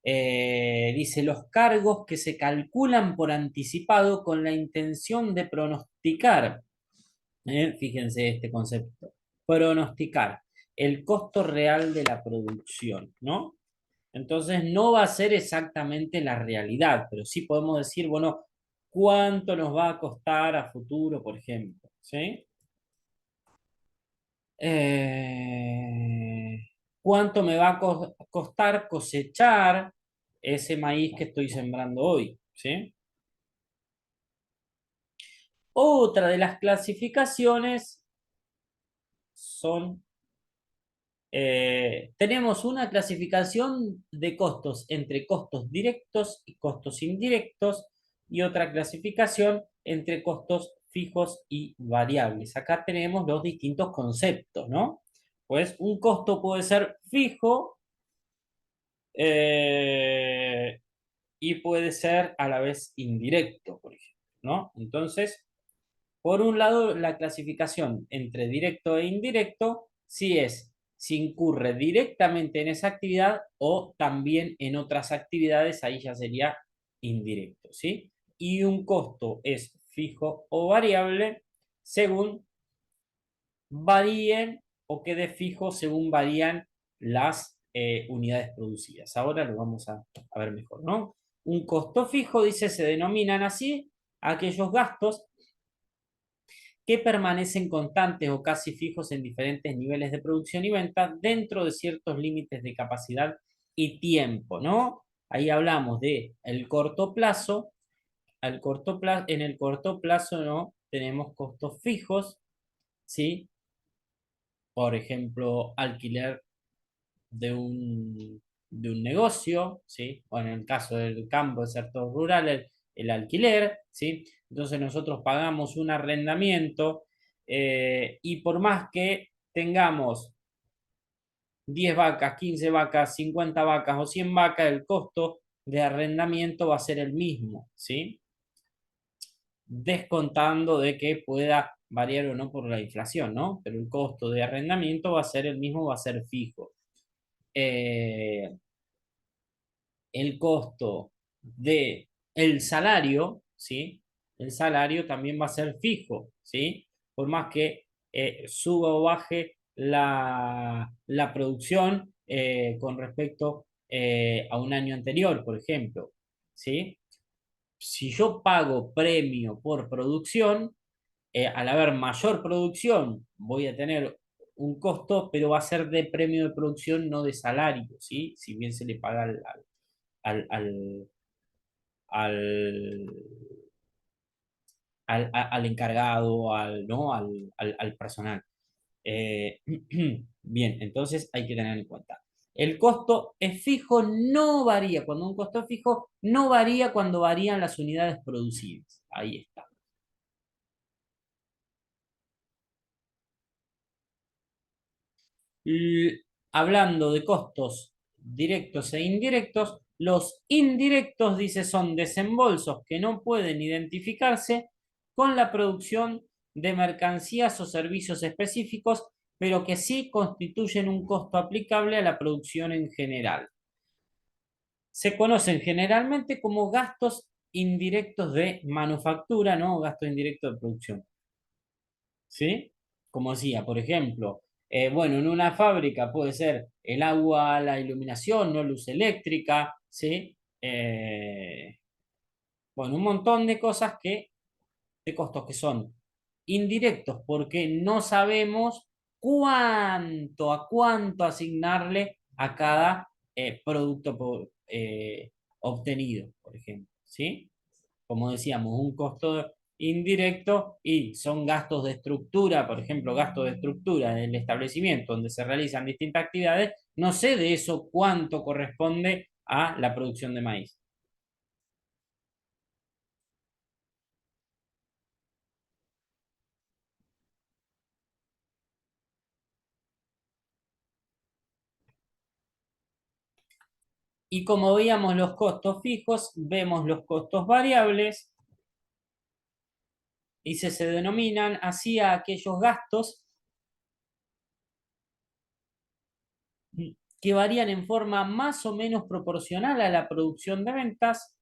Dice, los cargos que se calculan por anticipado con la intención de pronosticar, fíjense este concepto, pronosticar el costo real de la producción, ¿no? Entonces no va a ser exactamente la realidad, pero sí podemos decir, bueno, cuánto nos va a costar a futuro, por ejemplo, ¿sí? Eh, ¿Cuánto me va a costar cosechar ese maíz que estoy sembrando hoy? ¿Sí? Otra de las clasificaciones son, tenemos una clasificación de costos entre costos directos y costos indirectos y otra clasificación entre costos fijos y variables. Acá tenemos los distintos conceptos, ¿no? Pues un costo puede ser fijo eh, y puede ser a la vez indirecto, por ejemplo, ¿no? Entonces, por un lado, la clasificación entre directo e indirecto, si incurre directamente en esa actividad o también en otras actividades, ahí ya sería indirecto, ¿sí? Y un costo es fijo o variable según varíen o quede fijo según varían las unidades producidas. Ahora lo vamos a ver mejor, ¿no? Un costo fijo, dice, se denominan así aquellos gastos que permanecen constantes o casi fijos en diferentes niveles de producción y venta dentro de ciertos límites de capacidad y tiempo, ¿no? Ahí hablamos de el corto plazo, en el corto plazo, ¿no? Tenemos costos fijos, ¿sí? Por ejemplo, alquiler de un negocio, ¿sí? O en el caso del campo, del sector rural, el alquiler, ¿sí? Entonces nosotros pagamos un arrendamiento y por más que tengamos 10 vacas, 15 vacas, 50 vacas o 100 vacas, el costo de arrendamiento va a ser el mismo, ¿sí? Descontando de que pueda variar o no por la inflación, ¿no? Pero el costo de arrendamiento va a ser el mismo, va a ser fijo. Eh, el costo de el salario, ¿sí? El salario también va a ser fijo, ¿sí? Por más que suba o baje la producción con respecto a un año anterior, por ejemplo, ¿sí? Si yo pago premio por producción, al haber mayor producción, voy a tener un costo, pero va a ser de premio de producción, no de salario, ¿sí? Si bien se le paga al, al, al, al encargado, ¿no? Al personal. Eh, bien, entonces hay que tener en cuenta. El costo es fijo, no varía. Cuando un costo es fijo, no varía cuando varían las unidades producidas. Ahí está. Hablando de costos directos e indirectos, los indirectos, dice, son desembolsos que no pueden identificarse con la producción de mercancías o servicios específicos, pero que sí constituyen un costo aplicable a la producción en general. Se conocen generalmente como gastos indirectos de manufactura, ¿no? Gastos indirectos de producción. ¿Sí? Como decía, por ejemplo, bueno, en una fábrica puede ser el agua, la iluminación, no luz eléctrica, ¿sí? Bueno, un montón de cosas de costos que son indirectos porque no sabemos a cuánto asignarle a cada producto obtenido, por ejemplo, ¿sí? Como decíamos, un costo indirecto y son gastos de estructura, por ejemplo, gastos de estructura del establecimiento donde se realizan distintas actividades, no sé de eso cuánto corresponde a la producción de maíz. Y como veíamos los costos fijos, vemos los costos variables y se denominan así a aquellos gastos que varían en forma más o menos proporcional a la producción de ventas,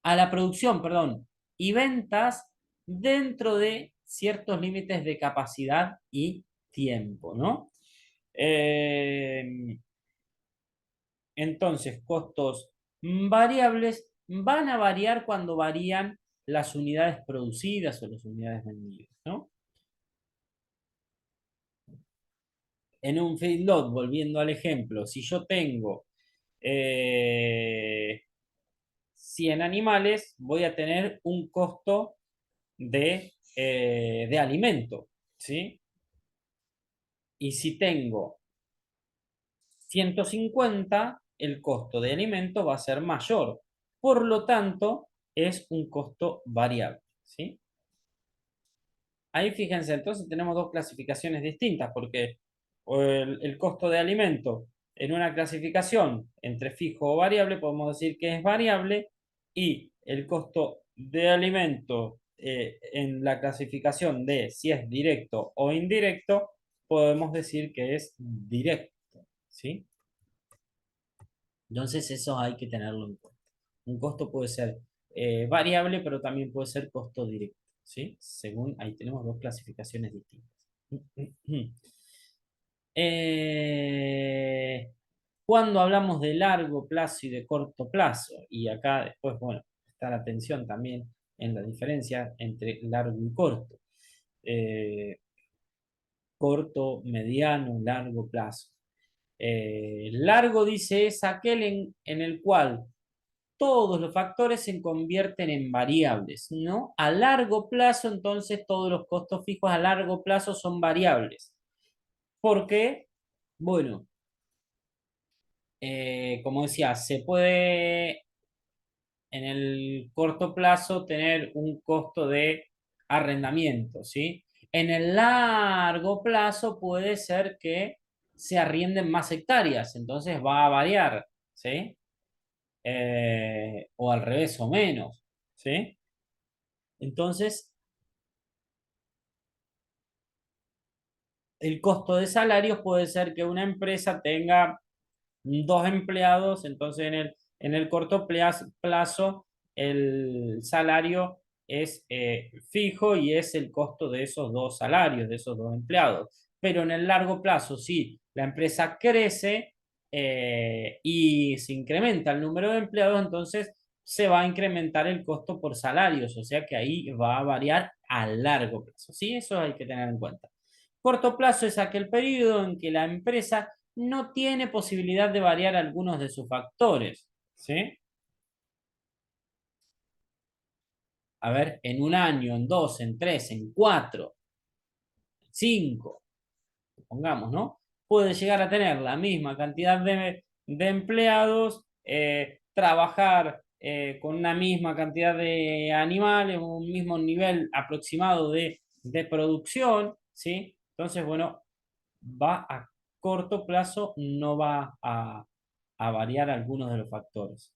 a la producción, perdón, y ventas dentro de ciertos límites de capacidad y tiempo, ¿no? Entonces, costos variables van a variar cuando varían las unidades producidas o las unidades vendidas, ¿no? En un feedlot, volviendo al ejemplo, si yo tengo 100 animales, voy a tener un costo de alimento, ¿sí? Y si tengo 150, el costo de alimento va a ser mayor. Por lo tanto, es un costo variable, ¿sí? Ahí fíjense, entonces tenemos dos clasificaciones distintas, porque el costo de alimento en una clasificación entre fijo o variable, podemos decir que es variable, y el costo de alimento en la clasificación de si es directo o indirecto, podemos decir que es directo, ¿sí? Entonces eso hay que tenerlo en cuenta. Un costo puede ser variable, pero también puede ser costo directo, ¿sí? Según ahí tenemos dos clasificaciones distintas. Cuando hablamos de largo plazo y de corto plazo, y acá después, bueno, está la atención también en la diferencia entre largo y corto. Corto, mediano, largo plazo. Largo, dice, es aquel en el cual todos los factores se convierten en variables, ¿no? A largo plazo, entonces, todos los costos fijos a largo plazo son variables. ¿Por qué? Bueno, como decía, se puede en el corto plazo tener un costo de arrendamiento, ¿sí? En el largo plazo puede ser que se arrienden más hectáreas, entonces va a variar, ¿sí? O al revés o menos, ¿sí? Entonces, el costo de salarios puede ser que una empresa tenga dos empleados, entonces en el corto plazo el salario es fijo y es el costo de esos dos salarios, de esos dos empleados. Pero en el largo plazo, si la empresa crece y se incrementa el número de empleados, entonces se va a incrementar el costo por salarios, o sea que ahí va a variar a largo plazo. ¿Sí? Eso hay que tener en cuenta. Corto plazo es aquel periodo en que la empresa no tiene posibilidad de variar algunos de sus factores, ¿sí? A ver, en un año, en dos, en tres, en cuatro, en cinco, pongamos, ¿no? Puede llegar a tener la misma cantidad de empleados, trabajar con una misma cantidad de animales, un mismo nivel aproximado de producción, ¿sí? Entonces, bueno, va a corto plazo, no va a variar algunos de los factores.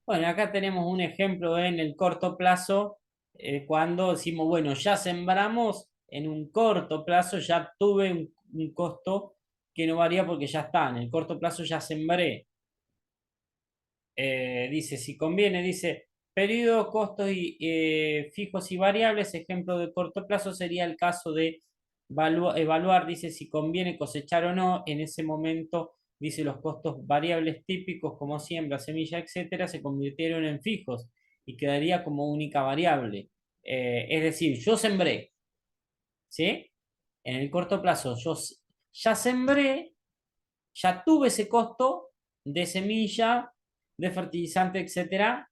Bueno, acá tenemos un ejemplo en el corto plazo, cuando decimos, bueno, ya sembramos, en un corto plazo ya tuve un costo que no varía porque ya está, en el corto plazo ya sembré. Dice, si conviene, dice, periodo, costos fijos y variables, ejemplo de corto plazo sería el caso de evaluar, dice, si conviene cosechar o no, en ese momento, dice, los costos variables típicos como siembra, semilla, etcétera, se convirtieron en fijos y quedaría como única variable. Es decir, yo sembré, ¿sí? En el corto plazo, ya sembré, ya tuve ese costo de semilla, de fertilizante, etcétera,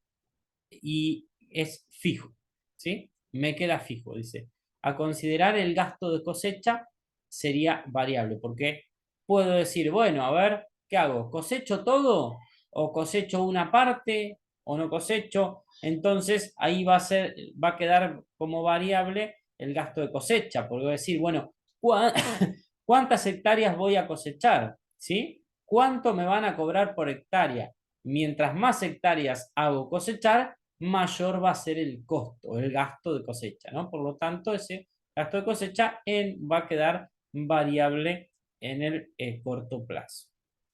y es fijo, ¿sí? Me queda fijo, dice. A considerar el gasto de cosecha sería variable, porque puedo decir, bueno, a ver, ¿qué hago? ¿Cosecho todo? o cosecho una parte o no cosecho, entonces ahí va a quedar como variable el gasto de cosecha, porque voy a decir, bueno, ¿cuántas hectáreas voy a cosechar? ¿Sí? ¿Cuánto me van a cobrar por hectárea? Mientras más hectáreas hago cosechar, mayor va a ser el costo, el gasto de cosecha, ¿no? Por lo tanto, ese gasto de cosecha va a quedar variable en el corto plazo,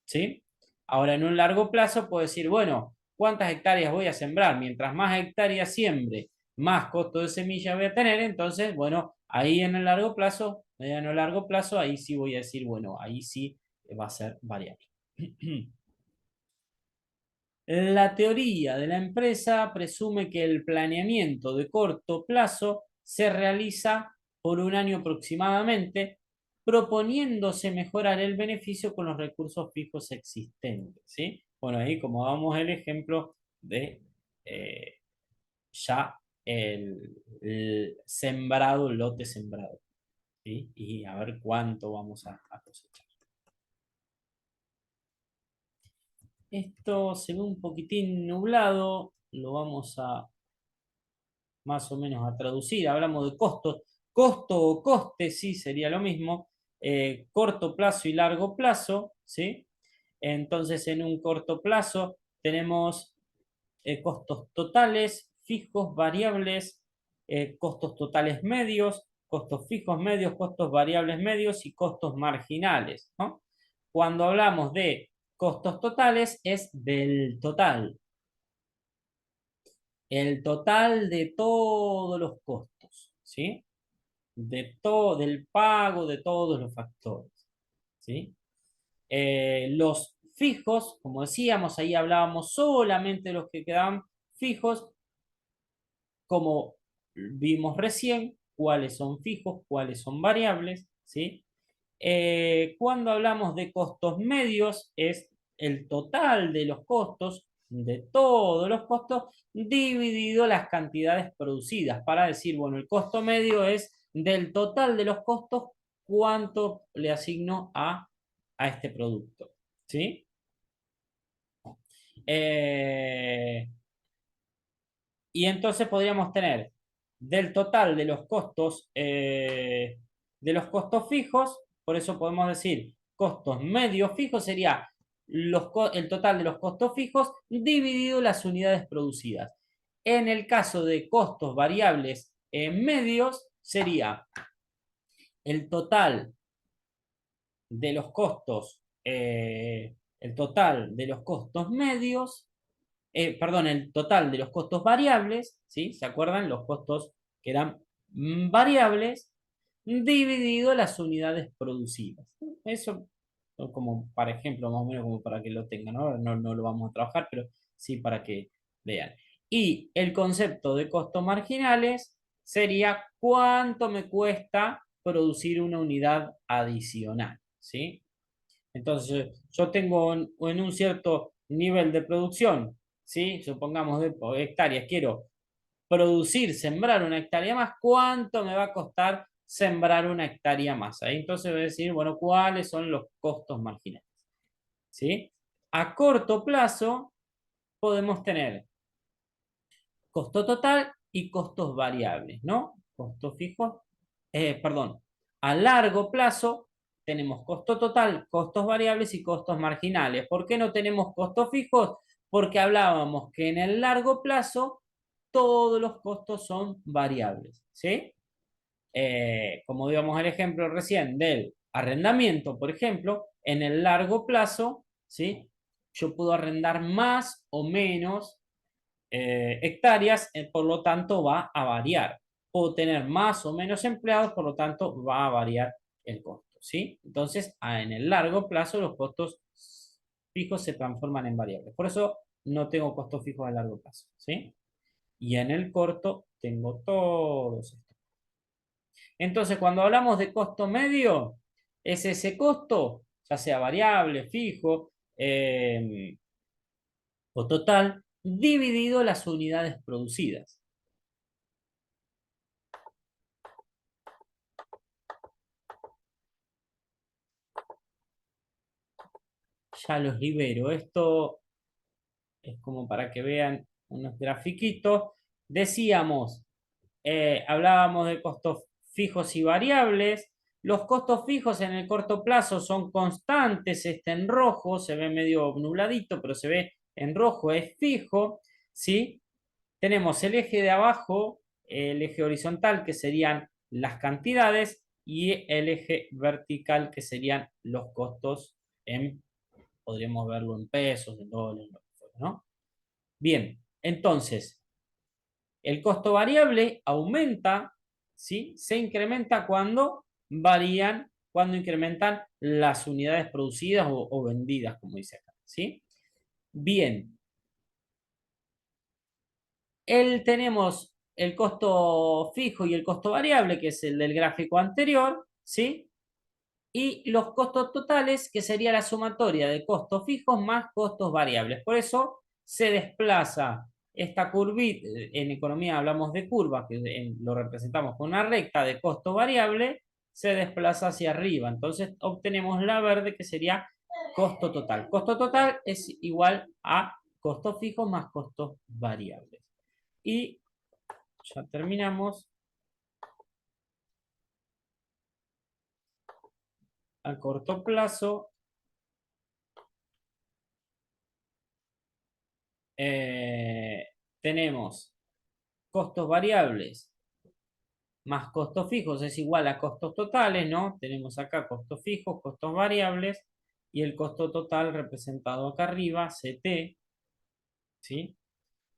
¿sí? Ahora, en un largo plazo, puedo decir, bueno, ¿cuántas hectáreas voy a sembrar? Mientras más hectáreas siembre, más costo de semilla voy a tener, entonces, bueno, ahí en el largo plazo, mediano largo plazo, ahí sí voy a decir, bueno, ahí sí va a ser variable. La teoría de la empresa presume que el planeamiento de corto plazo se realiza por un año aproximadamente, proponiéndose mejorar el beneficio con los recursos fijos existentes, ¿sí? Bueno, ahí como damos el ejemplo de eh, ya el sembrado, el lote sembrado, ¿sí? Y a ver cuánto vamos a cosechar. Esto se ve un poquitín nublado, lo vamos a más o menos a traducir. Hablamos de costos. Costo o coste, sí, sería lo mismo. Corto plazo y largo plazo, ¿sí? Entonces, en un corto plazo tenemos costos totales, fijos, variables, costos totales medios, costos fijos medios, costos variables medios y costos marginales, ¿no? Cuando hablamos de costos totales es del total, el total de todos los costos, ¿sí? De todo, del pago de todos los factores, ¿sí? Los fijos, como decíamos, ahí hablábamos solamente de los que quedaban fijos, como vimos recién, cuáles son fijos, cuáles son variables, ¿sí? Cuando hablamos de costos medios, es el total de los costos, de todos los costos, dividido las cantidades producidas, para decir, bueno, el costo medio es del total de los costos, cuánto le asigno a este producto, ¿sí? Eh, y entonces podríamos tener del total de los costos fijos, por eso podemos decir costos medios fijos sería el total de los costos fijos dividido las unidades producidas. En el caso de costos variables medios sería el total de los costos, el total de los costos medios perdón, el total de los costos variables, ¿sí? ¿Se acuerdan? Los costos que eran variables dividido las unidades producidas. Eso, como para ejemplo, más o menos como para que lo tengan, ¿no? No lo vamos a trabajar, pero sí para que vean. Y el concepto de costos marginales sería cuánto me cuesta producir una unidad adicional, ¿sí? Entonces, yo tengo en un cierto nivel de producción, ¿sí? Supongamos de hectáreas, quiero producir, sembrar una hectárea más, ¿cuánto me va a costar sembrar una hectárea más? Ahí entonces voy a decir, bueno, ¿cuáles son los costos marginales? ¿Sí? A corto plazo podemos tener costo total y costos variables, ¿no? Costos fijos, perdón, a largo plazo tenemos costo total, costos variables y costos marginales. ¿Por qué no tenemos costos fijos? Porque hablábamos que en el largo plazo todos los costos son variables, ¿sí? Como digamos el ejemplo recién del arrendamiento, por ejemplo, en el largo plazo, ¿sí? Yo puedo arrendar más o menos hectáreas, por lo tanto va a variar. Puedo tener más o menos empleados, por lo tanto va a variar el costo, ¿sí? Entonces, en el largo plazo los costos fijos se transforman en variables. Por eso no tengo costos fijos a largo plazo, ¿sí? Y en el corto tengo todos estos. Entonces, cuando hablamos de costo medio, es ese costo, ya sea variable, fijo, o total, dividido las unidades producidas. Ya los libero. Esto es como para que vean unos grafiquitos. Decíamos, hablábamos de costos fijos y variables. Los costos fijos en el corto plazo son constantes, este en rojo, se ve medio nubladito, pero se ve en rojo, es fijo, ¿sí? Tenemos el eje de abajo, el eje horizontal, que serían las cantidades, y el eje vertical, que serían los costos en, podríamos verlo en pesos, en dólares, lo que fuera, ¿no? Bien, entonces, el costo variable aumenta, ¿sí? Se incrementa cuando varían, cuando incrementan las unidades producidas o vendidas, como dice acá, ¿sí? Bien, tenemos el costo fijo y el costo variable, que es el del gráfico anterior, ¿sí? Y los costos totales, que sería la sumatoria de costos fijos más costos variables. Por eso se desplaza esta curvita, en economía hablamos de curvas, que lo representamos con una recta de costo variable, se desplaza hacia arriba. Entonces obtenemos la verde, que sería costo total. Costo total es igual a costos fijos más costos variables. Y ya terminamos. A corto plazo, tenemos costos variables más costos fijos es igual a costos totales, ¿no? Tenemos acá costos fijos, costos variables, y el costo total representado acá arriba, CT, ¿sí?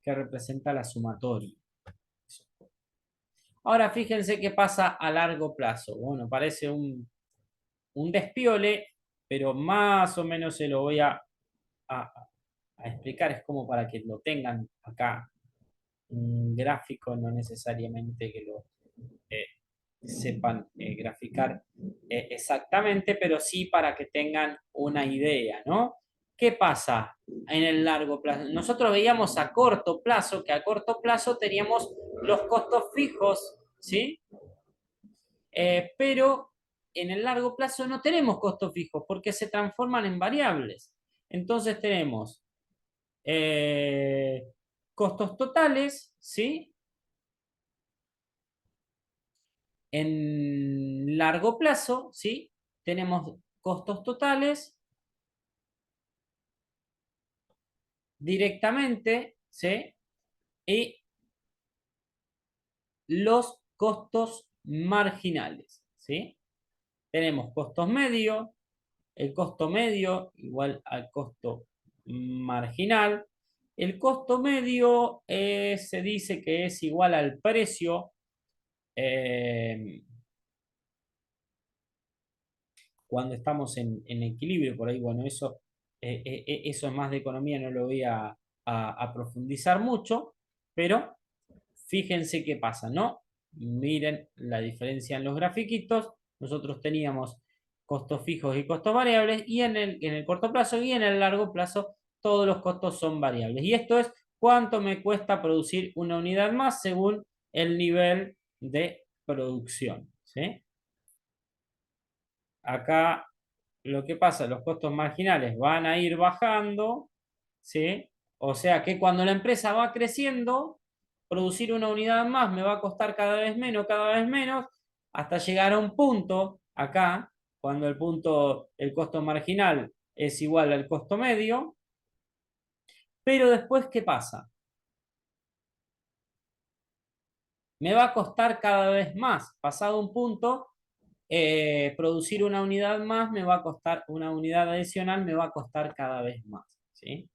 Que representa la sumatoria. Ahora fíjense qué pasa a largo plazo. Bueno, parece un despiole, pero más o menos se lo voy a explicar. Es como para que lo tengan acá un gráfico, no necesariamente que lo eh, sepan graficar exactamente, pero sí para que tengan una idea, ¿no? ¿Qué pasa en el largo plazo? Nosotros veíamos a corto plazo, que a corto plazo teníamos los costos fijos, ¿sí? Pero en el largo plazo no tenemos costos fijos porque se transforman en variables. Entonces tenemos eh, costos totales, ¿sí? En largo plazo, ¿sí? Tenemos costos totales directamente, ¿sí? Y los costos marginales, ¿sí? Tenemos costos medios, el costo medio igual al costo marginal. El costo medio se dice que es igual al precio cuando estamos en equilibrio, por ahí, bueno, eso es más de economía, no lo voy a profundizar mucho, pero fíjense qué pasa, ¿no? Miren la diferencia en los grafiquitos. Nosotros teníamos costos fijos y costos variables, y en el corto plazo y en el largo plazo todos los costos son variables. Y esto es cuánto me cuesta producir una unidad más según el nivel de producción, ¿sí? Acá lo que pasa, los costos marginales van a ir bajando, ¿sí? O sea que cuando la empresa va creciendo, producir una unidad más me va a costar cada vez menos, hasta llegar a un punto acá, cuando el costo marginal es igual al costo medio, pero después, ¿qué pasa? Me va a costar cada vez más. Pasado un punto, producir una unidad más me va a costar, una unidad adicional me va a costar cada vez más, ¿sí?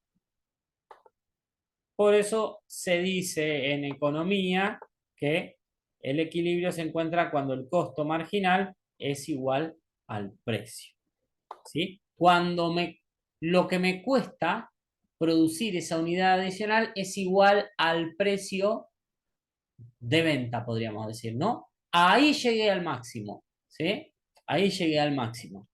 Por eso se dice en economía que el equilibrio se encuentra cuando el costo marginal es igual al precio, ¿sí? Lo que me cuesta producir esa unidad adicional es igual al precio de venta, podríamos decir, ¿no? Ahí llegué al máximo, ¿sí? Ahí llegué al máximo.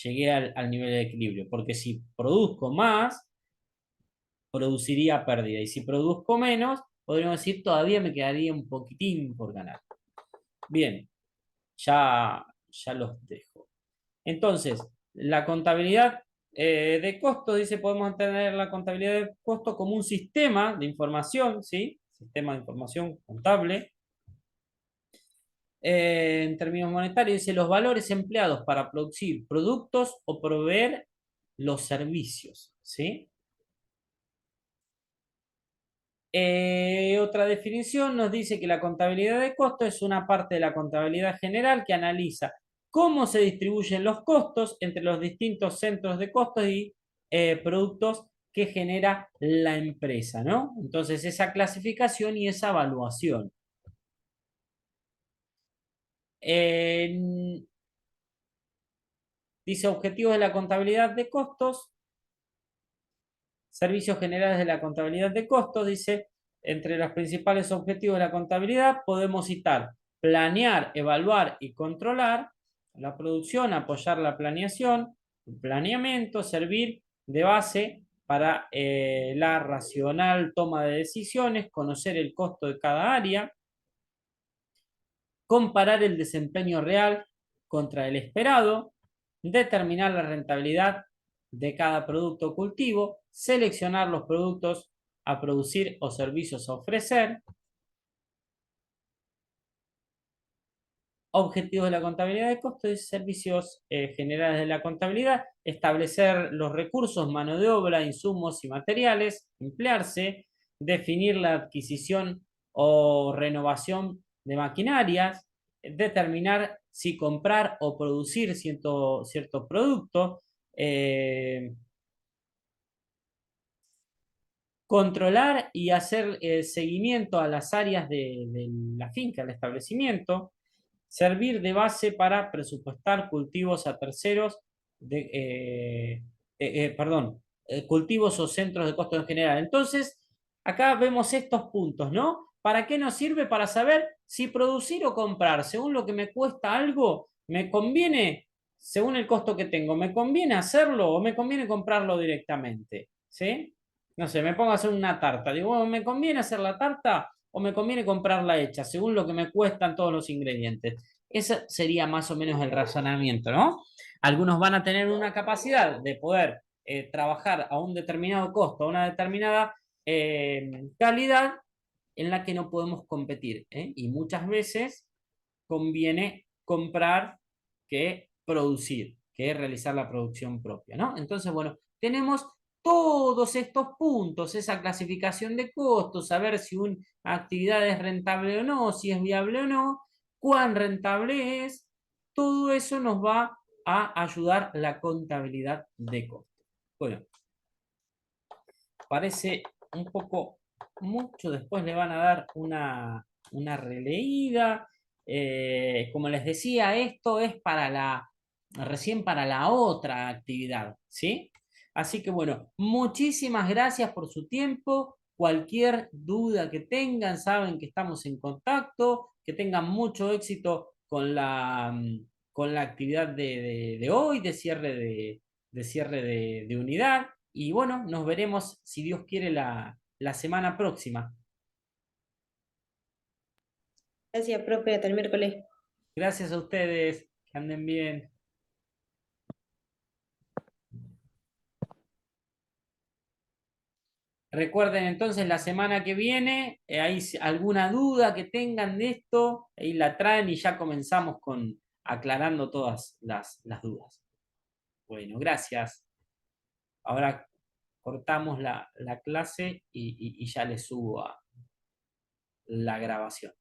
Llegué al nivel de equilibrio, porque si produzco más, produciría pérdida, y si produzco menos, podríamos decir, todavía me quedaría un poquitín por ganar. Bien, ya los dejo. Entonces, la contabilidad De costos, dice, podemos entender la contabilidad de costos como un sistema de información, ¿sí? Sistema de información contable. En términos monetarios, dice los valores empleados para producir productos o proveer los servicios, ¿sí? Otra definición nos dice que la contabilidad de costos es una parte de la contabilidad general que analiza cómo se distribuyen los costos entre los distintos centros de costos y productos que genera la empresa, ¿no? Entonces, esa clasificación y esa evaluación. Dice objetivos de la contabilidad de costos. Servicios generales de la contabilidad de costos, dice, entre los principales objetivos de la contabilidad podemos citar planear, evaluar y controlar la producción, apoyar la planeación, el planeamiento, servir de base para la racional toma de decisiones, conocer el costo de cada área, comparar el desempeño real contra el esperado, determinar la rentabilidad de cada producto o cultivo, seleccionar los productos a producir o servicios a ofrecer, objetivos de la contabilidad de costos y servicios generales de la contabilidad, establecer los recursos, mano de obra, insumos y materiales, emplearse, definir la adquisición o renovación de maquinarias, determinar si comprar o producir cierto producto, controlar y hacer seguimiento a las áreas de la finca, del establecimiento, servir de base para presupuestar cultivos a terceros, perdón, cultivos o centros de costos en general. Entonces, acá vemos estos puntos, ¿no? ¿Para qué nos sirve? Para saber si producir o comprar, según lo que me cuesta algo, me conviene, según el costo que tengo, ¿me conviene hacerlo o me conviene comprarlo directamente? ¿Sí? No sé, me pongo a hacer una tarta. Digo, bueno, ¿me conviene hacer la tarta o me conviene comprarla hecha, según lo que me cuestan todos los ingredientes? Ese sería más o menos el razonamiento, ¿no? Algunos van a tener una capacidad de poder trabajar a un determinado costo, a una determinada calidad en la que no podemos competir, ¿eh? Y muchas veces conviene comprar que producir, que realizar la producción propia, ¿no? Entonces, bueno, tenemos todos estos puntos, esa clasificación de costos, saber si una actividad es rentable o no, si es viable o no, cuán rentable es, todo eso nos va a ayudar la contabilidad de costos. Bueno, parece un poco mucho, después le van a dar una releída. Como les decía, esto es recién para la otra actividad, ¿sí? Así que bueno, muchísimas gracias por su tiempo. Cualquier duda que tengan, saben que estamos en contacto, que tengan mucho éxito con la actividad de hoy, de cierre de unidad. Y bueno, nos veremos, si Dios quiere, la semana próxima. Gracias, profe, hasta el miércoles. Gracias a ustedes, que anden bien. Recuerden entonces la semana que viene, hay alguna duda que tengan de esto, ahí la traen y ya comenzamos con aclarando todas las dudas. Bueno, gracias. Ahora cortamos la clase y ya les subo a la grabación.